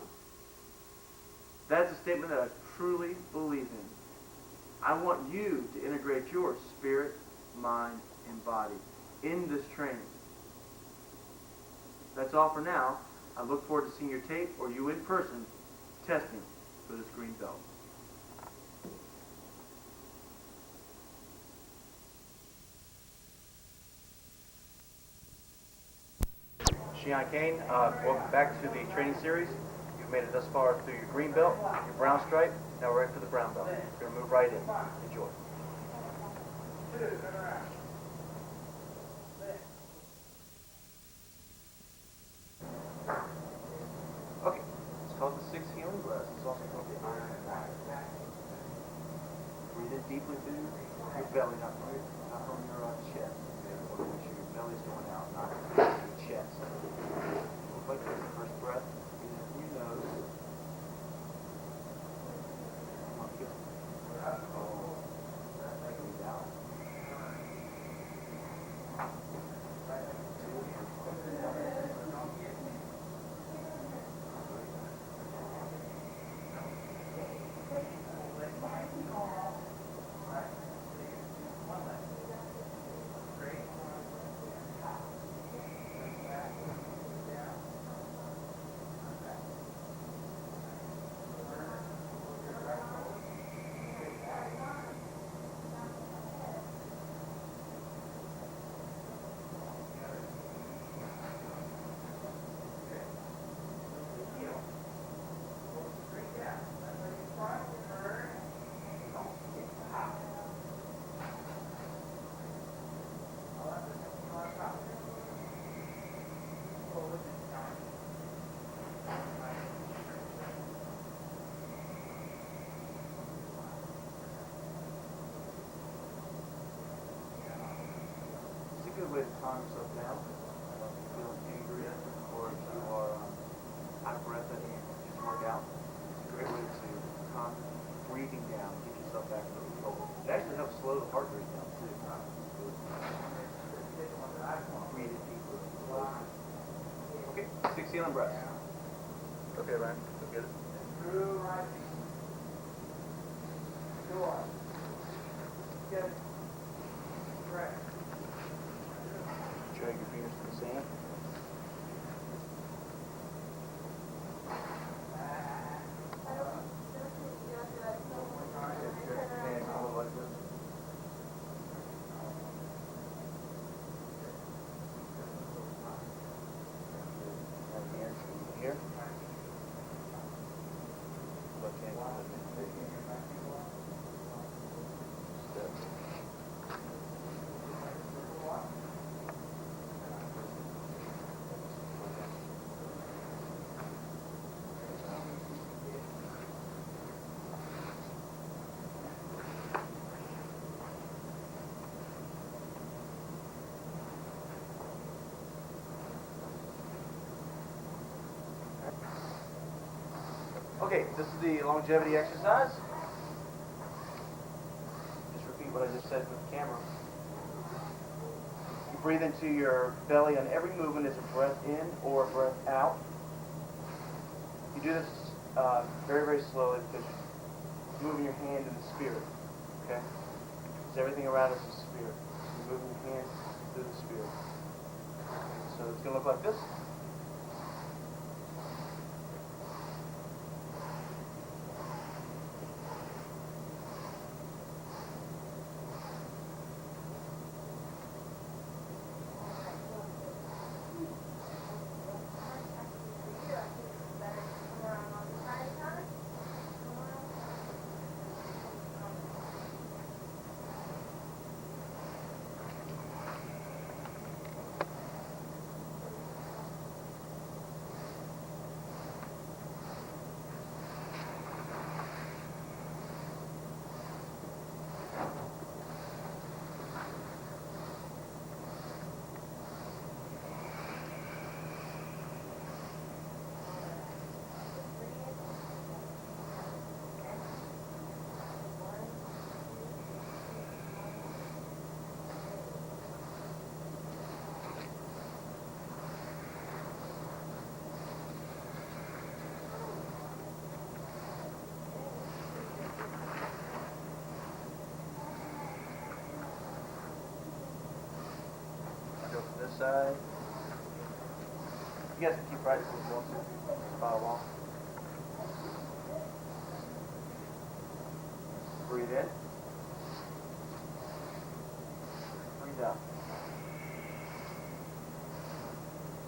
That's a statement that I truly believe in. I want you to integrate your spirit, mind, and body in this training. That's all for now. I look forward to seeing your tape or you in person testing for this green belt. Shion Kane, welcome back to the training series. You've made it thus far through your green belt, your brown stripe. Now we're ready for the brown belt. We're going to move right in. Enjoy. Okay, it's called the 6 healing breaths. It's also called the iron fire. Breathe in deeply through your belly, not from your chest. Make sure your belly's going out, not your chest. Look like this. First breath, breathe in through your nose. Come on, good. Breathe out. Good way to calm yourself down. If you're feeling angry or if you are out of breath that you just work out, it's a great way to calm breathing down, get yourself back under control. It actually helps slow the heart rate down too. Breathe it deeper. Okay, 6 healing breaths. Okay, Ryan, go get it. Get it. Right. Drag your fingers to the sand. Hands hold like this. Right here. Here. Left hand. Step. Okay, this is the longevity exercise. Just repeat what I just said with the camera. You breathe into your belly on every movement as a breath in or a breath out. You do this very, very slowly because you're moving your hand in the spirit. Okay? Because everything around us is spirit. You're moving your hands through the spirit. So it's going to look like this. side. You guys can keep practicing if you want to. Just follow along. Breathe in. Breathe out.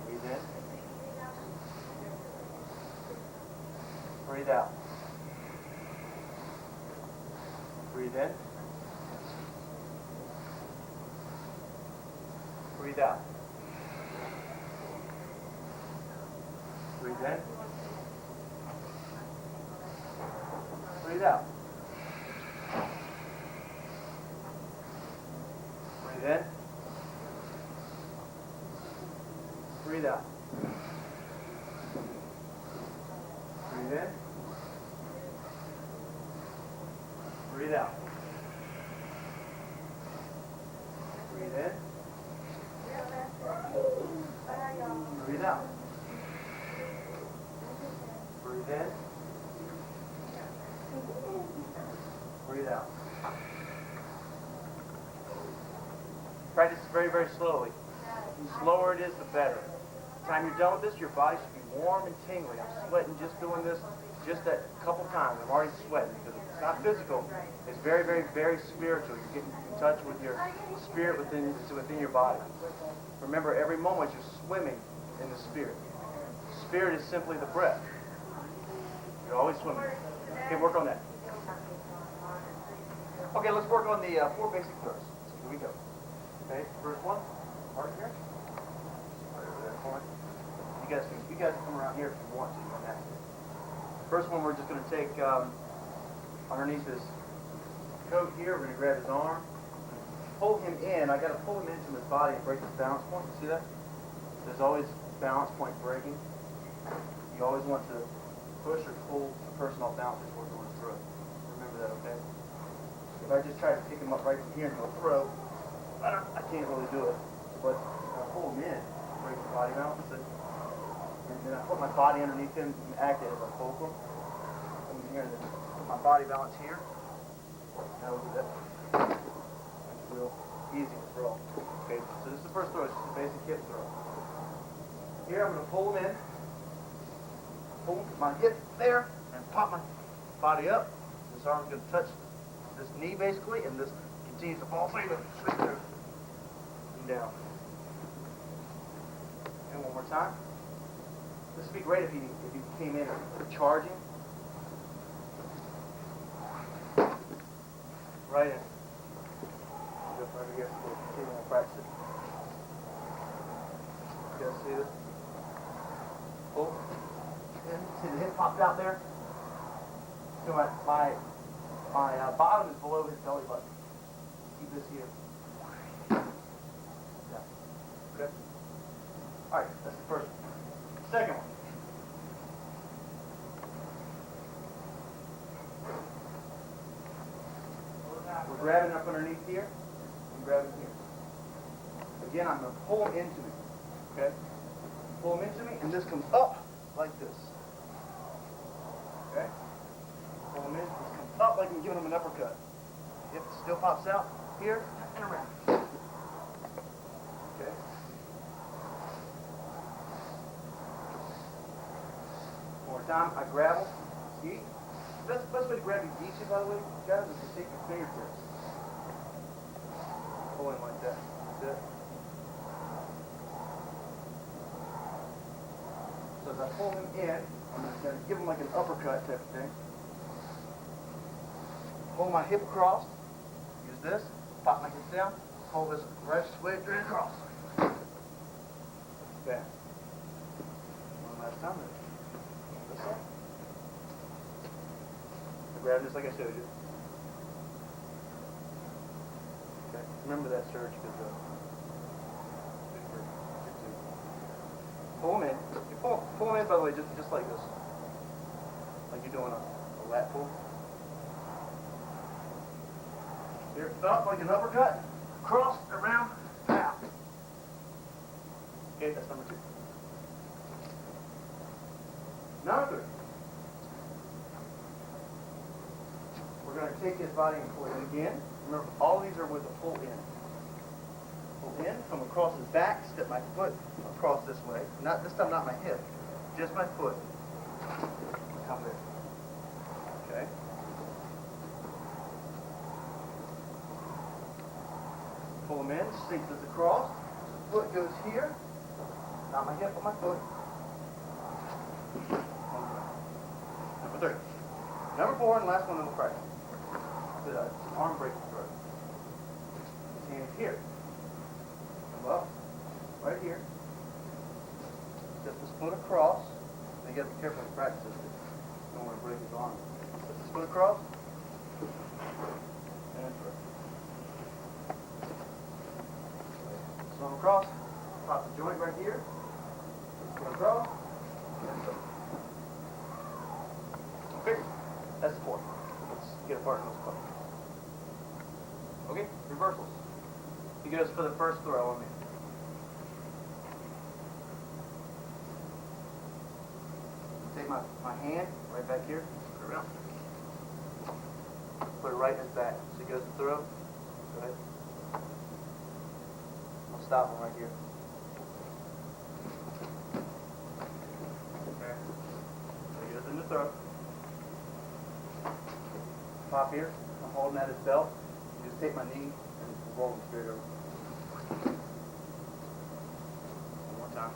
Breathe in. Breathe out. Breathe in. Breathe out. Breathe in. Breathe out. Breathe in. Breathe out. Breathe in. Breathe out. Breathe in. Breathe out. Breathe in. Breathe out. Practice very, very slowly. The slower it is, the better. By the time you're done with this, your body should be warm and tingly. I'm sweating just doing this, just that couple times. I'm already sweating because it's not physical. It's very, very, very spiritual. You're getting in touch with your spirit within your body. Remember, every moment you're swimming in the spirit. Spirit is simply the breath. You're always swimming. Okay, work on that. Okay, let's work on the 4 basic thrusts. Here we go. Okay, first one, right here. Right over there for me. You guys can come around here if you want to. You don't have to. First one, we're just going to take underneath his coat here. We're going to grab his arm, pull him in. I got to pull him into his body and break his balance point. You see that? There's always balance point breaking. You always want to push or pull the person off balance before going through it. Remember that, okay? If I just try to pick him up right from here and go throw, I can't really do it. But if I pull him in, break his body balance, and then I put my body underneath him and act as a fulcrum. Come in here and then put my body balance here. Now we'll do that. It's real easy to throw. Okay, so this is the first throw. It's just a basic hip throw. Here I'm going to pull him in. Pull my hip there and pop my body up. This arm's going to touch this knee basically, and this continues to fall straight through and down. And one more time. This would be great if he came in charging. Right in. Go over here. We'll continue to practice it. You guys see this? Pull. See the hip popped out there? So my bottom is below his belly button. Keep this here. Yeah. Okay? Alright, that's the first one. Second one. We're grabbing up underneath here and grabbing here. Again, I'm going to pull him into me. Okay? Pull him into me, and this comes up like this. Okay? Pull him in, this comes up like I'm giving him an uppercut. Hip still pops out here and around. Okay? One more time, I grab him. See? Best way to grab your jiu-jitsu, by the way, guys, is to take your fingertips. Pull in like that. That's it. So as I pull him in, I'm just going to give him like an uppercut type of thing. Pull my hip across. Use this. Pop my hip down. Pull this right straight across. Bam. One last time. This way. Grab this like I showed you. Okay. Remember that, Serge, because pull them in. You pull them in, by the way, just like this. Like you're doing a lat pull. Here, up like an uppercut. Cross, around, out. Okay, that's number 2. Number 3. We're going to take his body and pull it in again. Remember, all these are with a pull in. Pull in, come across his back, step my foot across this way. Not this time, not my hip, just my foot. Come there. Okay. Pull him in, sink this across. Foot goes here. Not my hip, but my foot. Number 3. Number 4 and last one in the practice. The arm break throw. His hand is here. Come up, right here. Step this foot across. Now you gotta be careful in practice this. You don't want to break his arm. Step this foot across. And throw. This arm across. Pop the joint right here. Foot across. And throw. Okay, that's the 4. Let's get a partner. Okay, reversals. He goes for the first throw on me. Take my hand right back here, put it around. Put it right in his back. So he goes to throw. Go ahead. I'll stop him right here. Okay. So he goes in the throw. Pop here. I'm holding at his belt. You just take my knee and roll him straight over. One more time.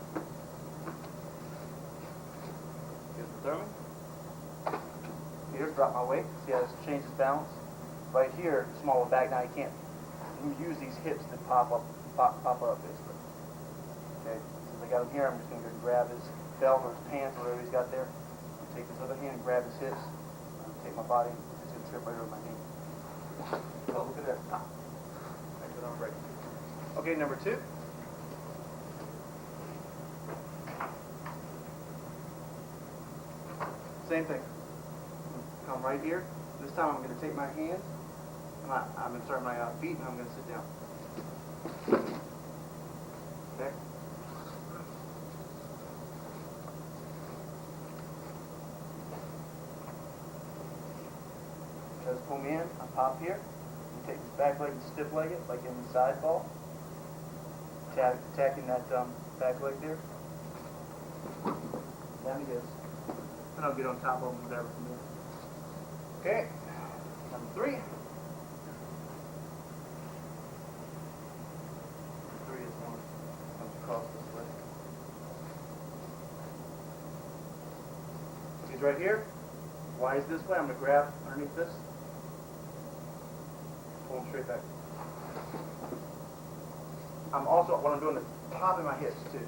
Here's the throw me. Here, drop my weight. See how this changes balance? Right here, smaller back. Now you can't use these hips to pop up basically. Okay. Since I got him here, I'm just going to go grab his belt or his pants or whatever he's got there. I'll take this other hand and grab his hips. Take my body. It's going to trip right over my knee. Oh, look at that. Ah. Right, good arm break. Okay, number 2. Same thing. Come right here. This time I'm going to take my hands. I'm going to start my feet and I'm going to sit down. Okay. Just pull me in. I pop here. You take this back leg and stiff leg it like in the side ball. Attacking that back leg there. Down he goes. And I'll get on top of him, whatever from there. Okay. Number 3. Number 3 is one that comes across this way. He's right here. Why is this way? I'm going to grab underneath this. Pull him straight back. I'm also, what I'm doing is popping my hips too.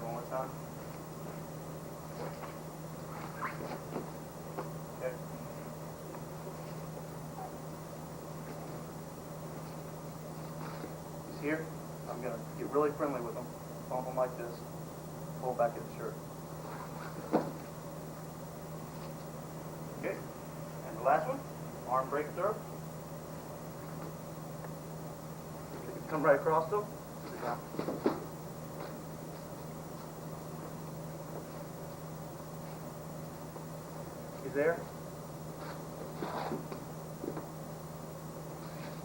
One more time. Okay. He's here. I'm going to get really friendly with him. Bump him like this. Pull back in the shirt. Okay. And the last one, arm break throw. Come right across them. Sit down. He's there.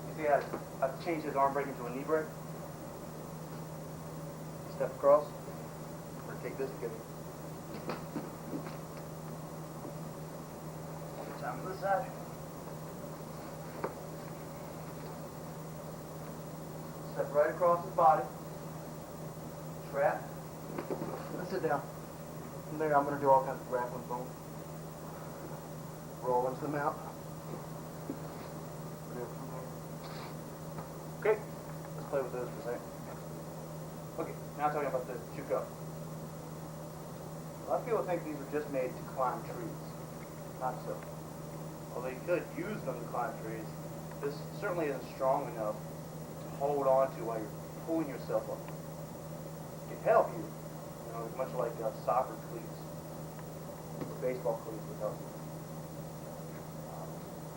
You see how I've changed his arm break into a knee break? Step across. Or take this together. One more time to the side. Step right across his body. Trap. Let's sit down. From there, I'm going to do all kinds of grappling from him. Roll into the mount. Okay, let's play with those for a second. Okay, now talking about the Juco. A lot of people think these were just made to climb trees. Not so. Although you could use them to climb trees, this certainly isn't strong enough to hold on to while you're pulling yourself up. It can help you, much like soccer cleats, or baseball cleats would help you.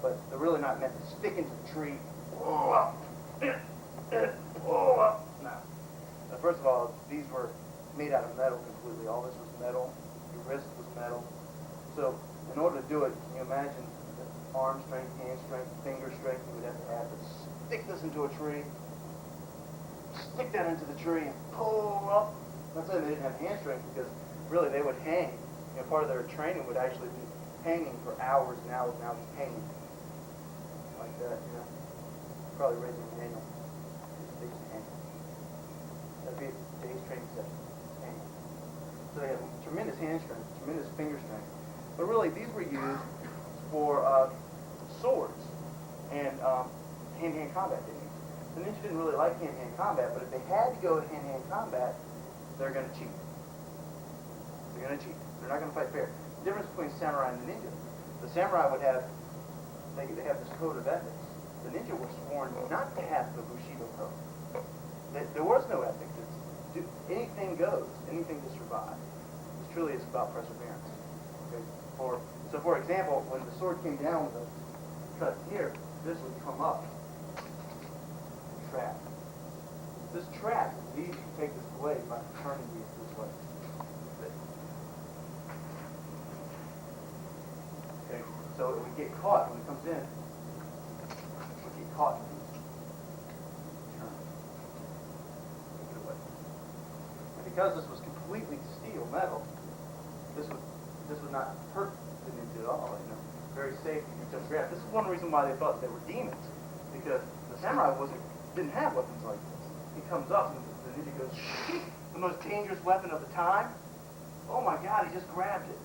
But they're really not meant to stick into the tree. No. Now, first of all, these were made out of metal completely. All this was metal. Your wrist was metal. So, in order to do it, can you imagine the arm strength, hand strength, finger strength you would have to stick this into a tree? stick that into the tree and pull up. That's why they didn't have hand strength, because really they would hang. You know, part of their training would actually be hanging for hours and hours and hours, hanging like that. You know, probably raising an annual. They just hang. That'd be a day's training session. Hanging. So they have tremendous hand strength, tremendous finger strength. But really, these were used for swords and hand-to-hand combat techniques. The ninja didn't really like hand-to-hand combat, but if they had to go hand-to-hand combat, they're going to cheat. They're going to cheat. They're not going to fight fair. The difference between samurai and the ninja: the samurai would have, they have this code of ethics. The ninja were sworn not to have the Bushido code. There was no ethics. It's anything goes, anything to survive. It's truly, it's about perseverance. Okay? So for example, when the sword came down with a cut here, this would come up. Trap. This trap leads you to take this blade by turning these this way. Okay, so it would get caught when it comes in. It would get caught in these. Turn. Take it away. And because this was completely steel metal, this would not hurt the ninja at all. You know, very safe. You can just grab. This is one reason why they thought they were demons, because the samurai didn't have weapons like this. He comes up and the ninja goes, the most dangerous weapon of the time. Oh my God, he just grabbed it.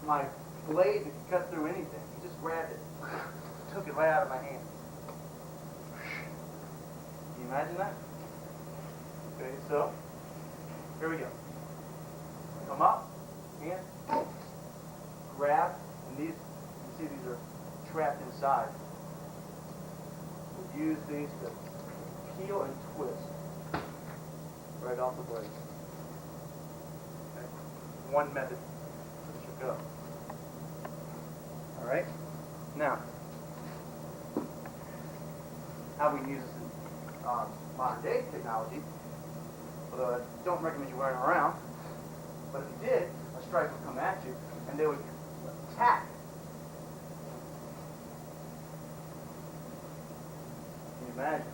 My blade that could cut through anything. He just grabbed it. Took it right out of my hand. Can you imagine that? Okay, so, here we go. Come up, hand, grab, and these, you see these are trapped inside. Use these to peel and twist right off the blade. Okay. One method that should go. All right. Now, how we use this in modern day technology, although I don't recommend you wearing them around, but if you did, a strike would come at you and they would attack. Imagine.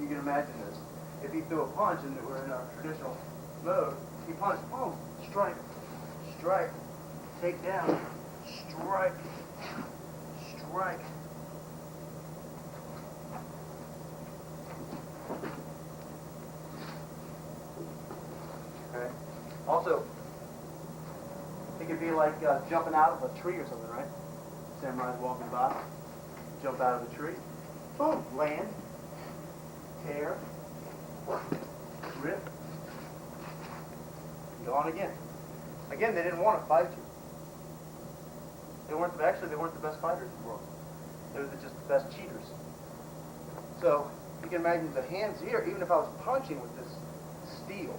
You can imagine this. If he threw a punch and we're in our traditional mode, he punched, boom, strike, strike, take down, strike, strike. Okay. Also, it could be like jumping out of a tree or something, right? Samurai's walking by, jump out of a tree, boom, land, tear, rip, go on again. Again, they didn't want to fight you. They weren't the best fighters in the world. They were just the best cheaters. So you can imagine the hands here. Even if I was punching with this steel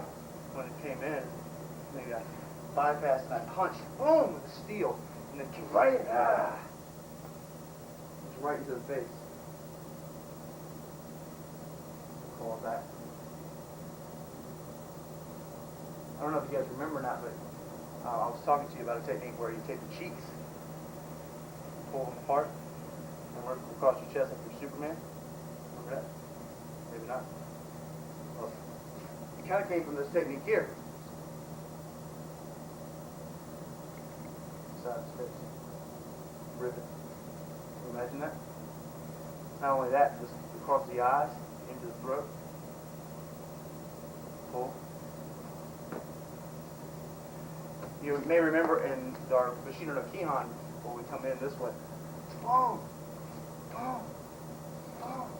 when it came in, maybe I bypassed and I punched, boom, with the steel, and then came right in, just right into the face. Call it back. I don't know if you guys remember or not, but I was talking to you about a technique where you take the cheeks, pull them apart, and work across your chest like you're Superman. Remember that? Maybe not. Well, it kind of came from this technique here. Side of his face. Rip it. Can you imagine that? Not only that, just across the eyes, into the throat. Pull. You may remember in our Bushido no Kihan, when we come in this way. Boom! Boom! Boom!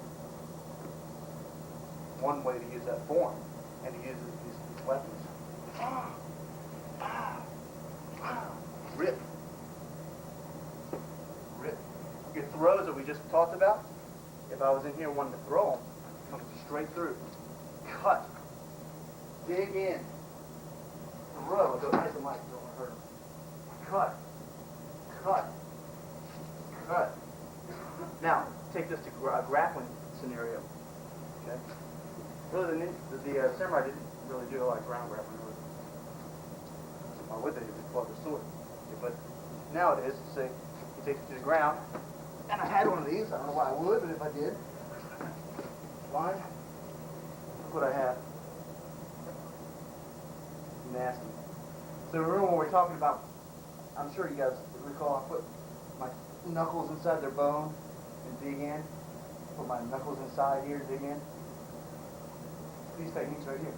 One way to use that form, and to use these weapons. Rip. Rip. Your throws that we just talked about, if I was in here wanting to throw them, come straight through. Cut. Dig in. Throw. Go nice and light. Don't hurt them. Cut. Cut. Cut. Now, take this to a grappling scenario. Okay? Really, the samurai didn't really do a lot of ground grappling. Or would they? They fought the sword. But nowadays, say he takes it to the ground, and I had one of these. I don't know why I would, but if I did, fine. Look what I have. Nasty. So remember when we were talking about, I'm sure you guys recall, I put my knuckles inside their bone and dig in. Put my knuckles inside here, dig in. These techniques right here.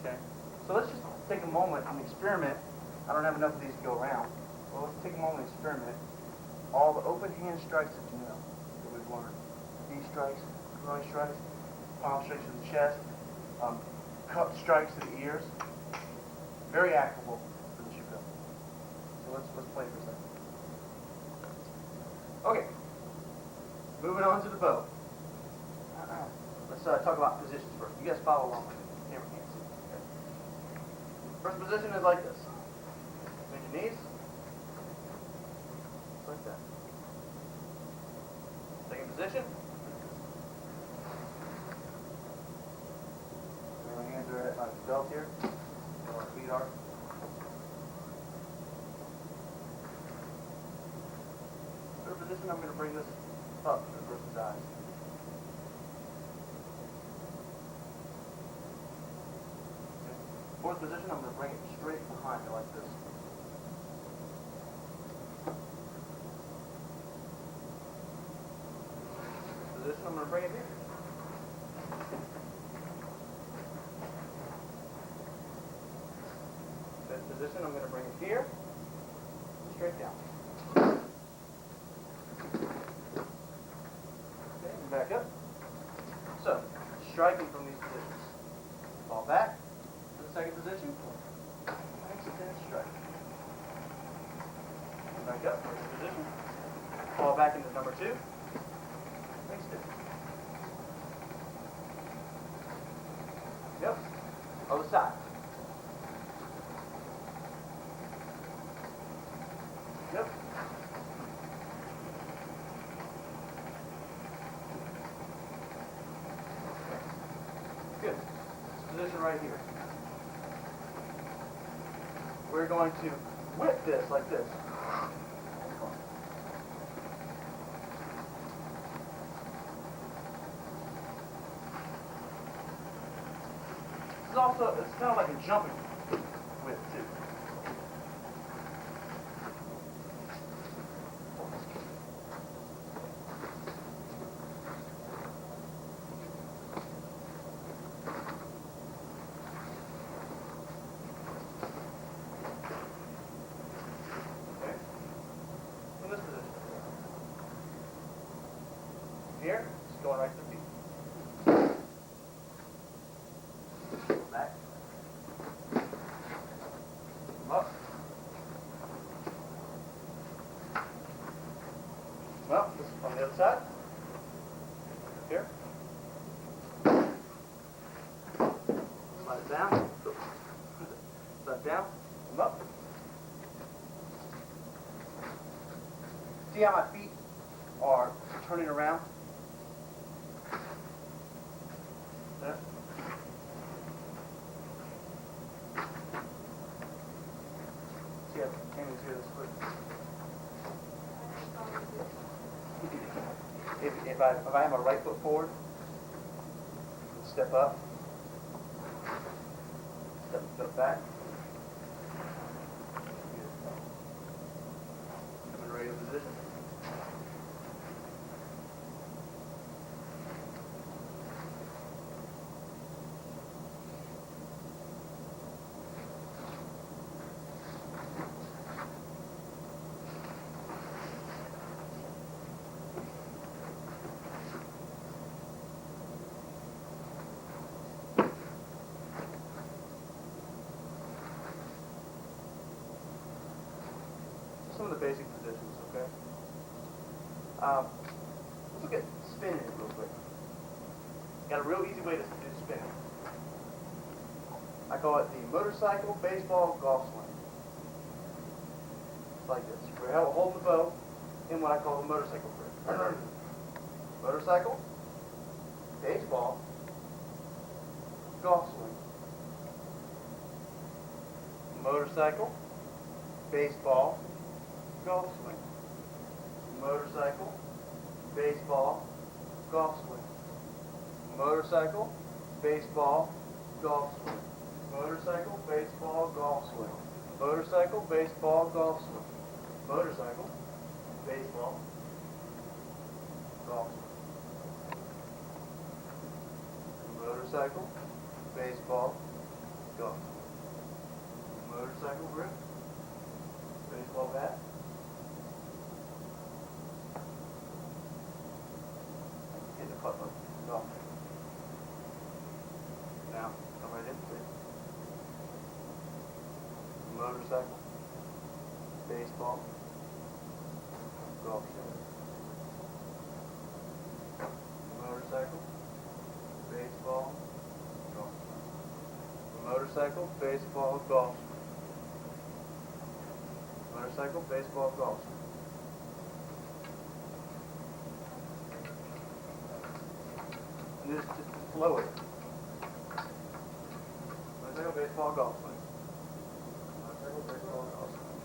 Okay. So let's just take a moment and experiment. I don't have enough of these to go around. Well, let's take a moment and experiment. All the open hand strikes that you know that we've learned. Knee strikes, groin strikes, palm strikes to the chest, cup strikes to the ears. Very applicable for the Shuko. So let's play for a second. Okay. Moving on to the bow. Let's talk about positions first. You guys follow along with me. The camera can't see. Okay. First position is like this. Bend your knees. Like that. Second position. My hands are at my belt here. Where my feet are. Third position, I'm going to bring this up to the person's eyes. Okay. Fourth position, I'm going to bring it straight behind me like this. Position, I'm going to bring it here. Fifth position, I'm going to bring it here, straight down. Okay, and back up. So, striking from these positions. Fall back to the second position. Extend strike. Back up, first position. Fall back into number 2. Yep. Other side. Yep. Good. This position right here. We're going to whip this like this. It's also, it's kind of like a jumping whip too. Okay. In this position. Here, just going right to the feet. Back. Come up. Well, this is on the other side. Here. Slide it down. Slide it down. Come up. See how my feet are turning around? There. See, I can't even see this foot. If I have my right foot forward, step up, step the foot back. I'm in a regular position. Some of the basic positions, okay? Let's look at spinning it real quick. Got a real easy way to do spinning. I call it the motorcycle, baseball, golf swing. It's like this. We're holding the bow in what I call the motorcycle grip. Motorcycle, baseball, golf swing. Motorcycle, baseball, golf swing. Motorcycle, baseball, golf swing. Motorcycle, baseball, golf swing. Motorcycle, baseball, golf swing. Motorcycle, baseball, golf swing. Motorcycle, baseball, golf swing. Motorcycle, baseball, golf swing. Motorcycle grip, baseball bat. Hit the putt, golf. Now, come right in, please. Motorcycle, baseball, golf swing. Motorcycle, baseball, golf swing. Motorcycle, baseball, golf swing. Motorcycle, baseball, golf swing. And just flow it. Motorcycle, baseball, golf swing. Motorcycle, baseball, golf swing.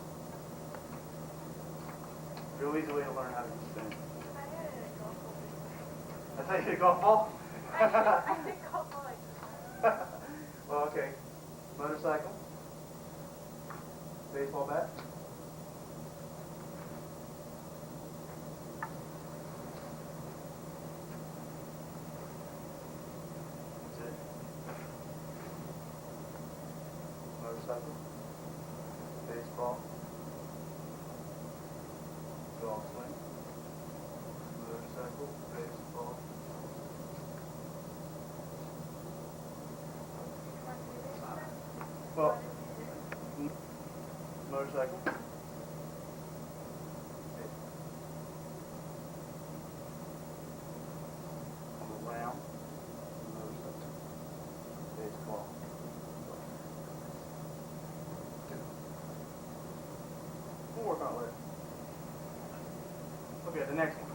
Real easy way to learn how to spin. That's how you hit a golf ball? I hit golf ball like this. Well, okay. Motorcycle. Baseball bat. That's it. Motorcycle. Baseball. Golf swing. Motorcycle. Baseball. Well, motorcycle. On the round. Motorcycle. Baseball. We'll work on it later. Okay, the next one.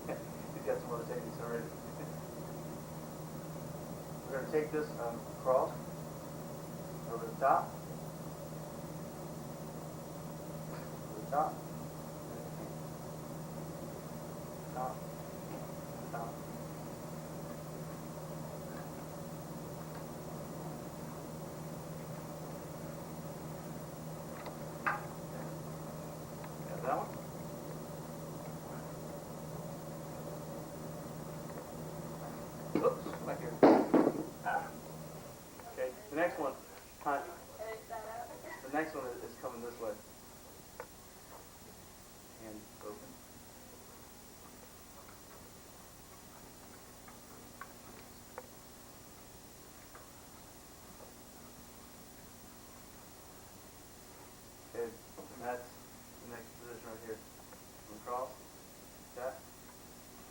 He's got some other techniques already. We're going to take this across, over the top, over the top, top, top. Got that one? Oops, right here. Okay, the next one, the next one is coming this way. Hand open. Okay, and that's the next position right here. Come across, that.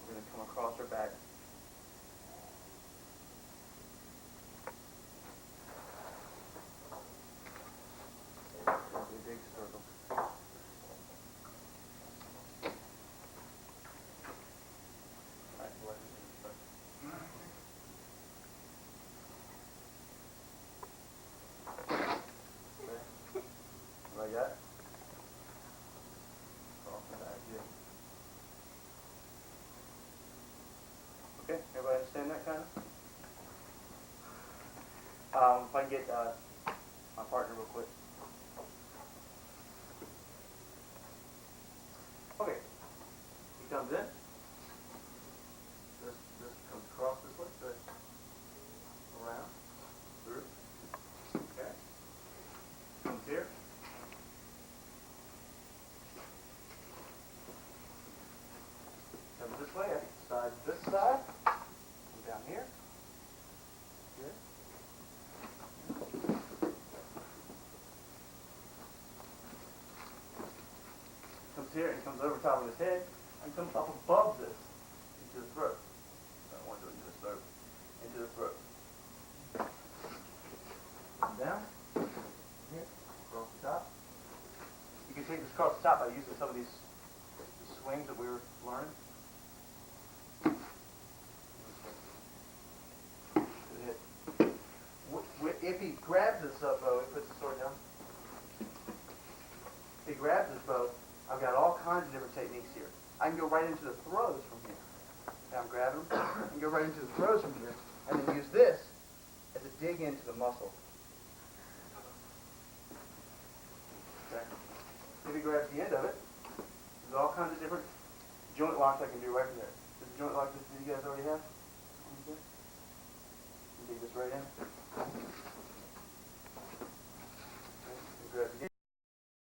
We're going to come across her back. A big circle. Right, left hand circle. Okay. Like that. Cross the back here. Okay, everybody understand that kind of? If I can get my partner real quick. Okay, he comes in. This comes across this way, so around, through. Okay. Comes here. Comes this way, I can decide this side. Come down here. Here. Comes here and comes over top of his head and comes up above this into the throat. I don't want to do it into the throat. Into the throat. Come down. Here. Across the top. You can take this across the top by using some of these swings that we were learning. grabs this bow, I've got all kinds of different techniques here. I can go right into the throws from here. Now I'm grabbing them, and go right into the throws from here, and then use this as a dig into the muscle. Okay. If he grabs the end of it, there's all kinds of different joint locks I can do right from there. This joint lock that you guys already have. Okay. Dig this right in. Okay. Grab it again.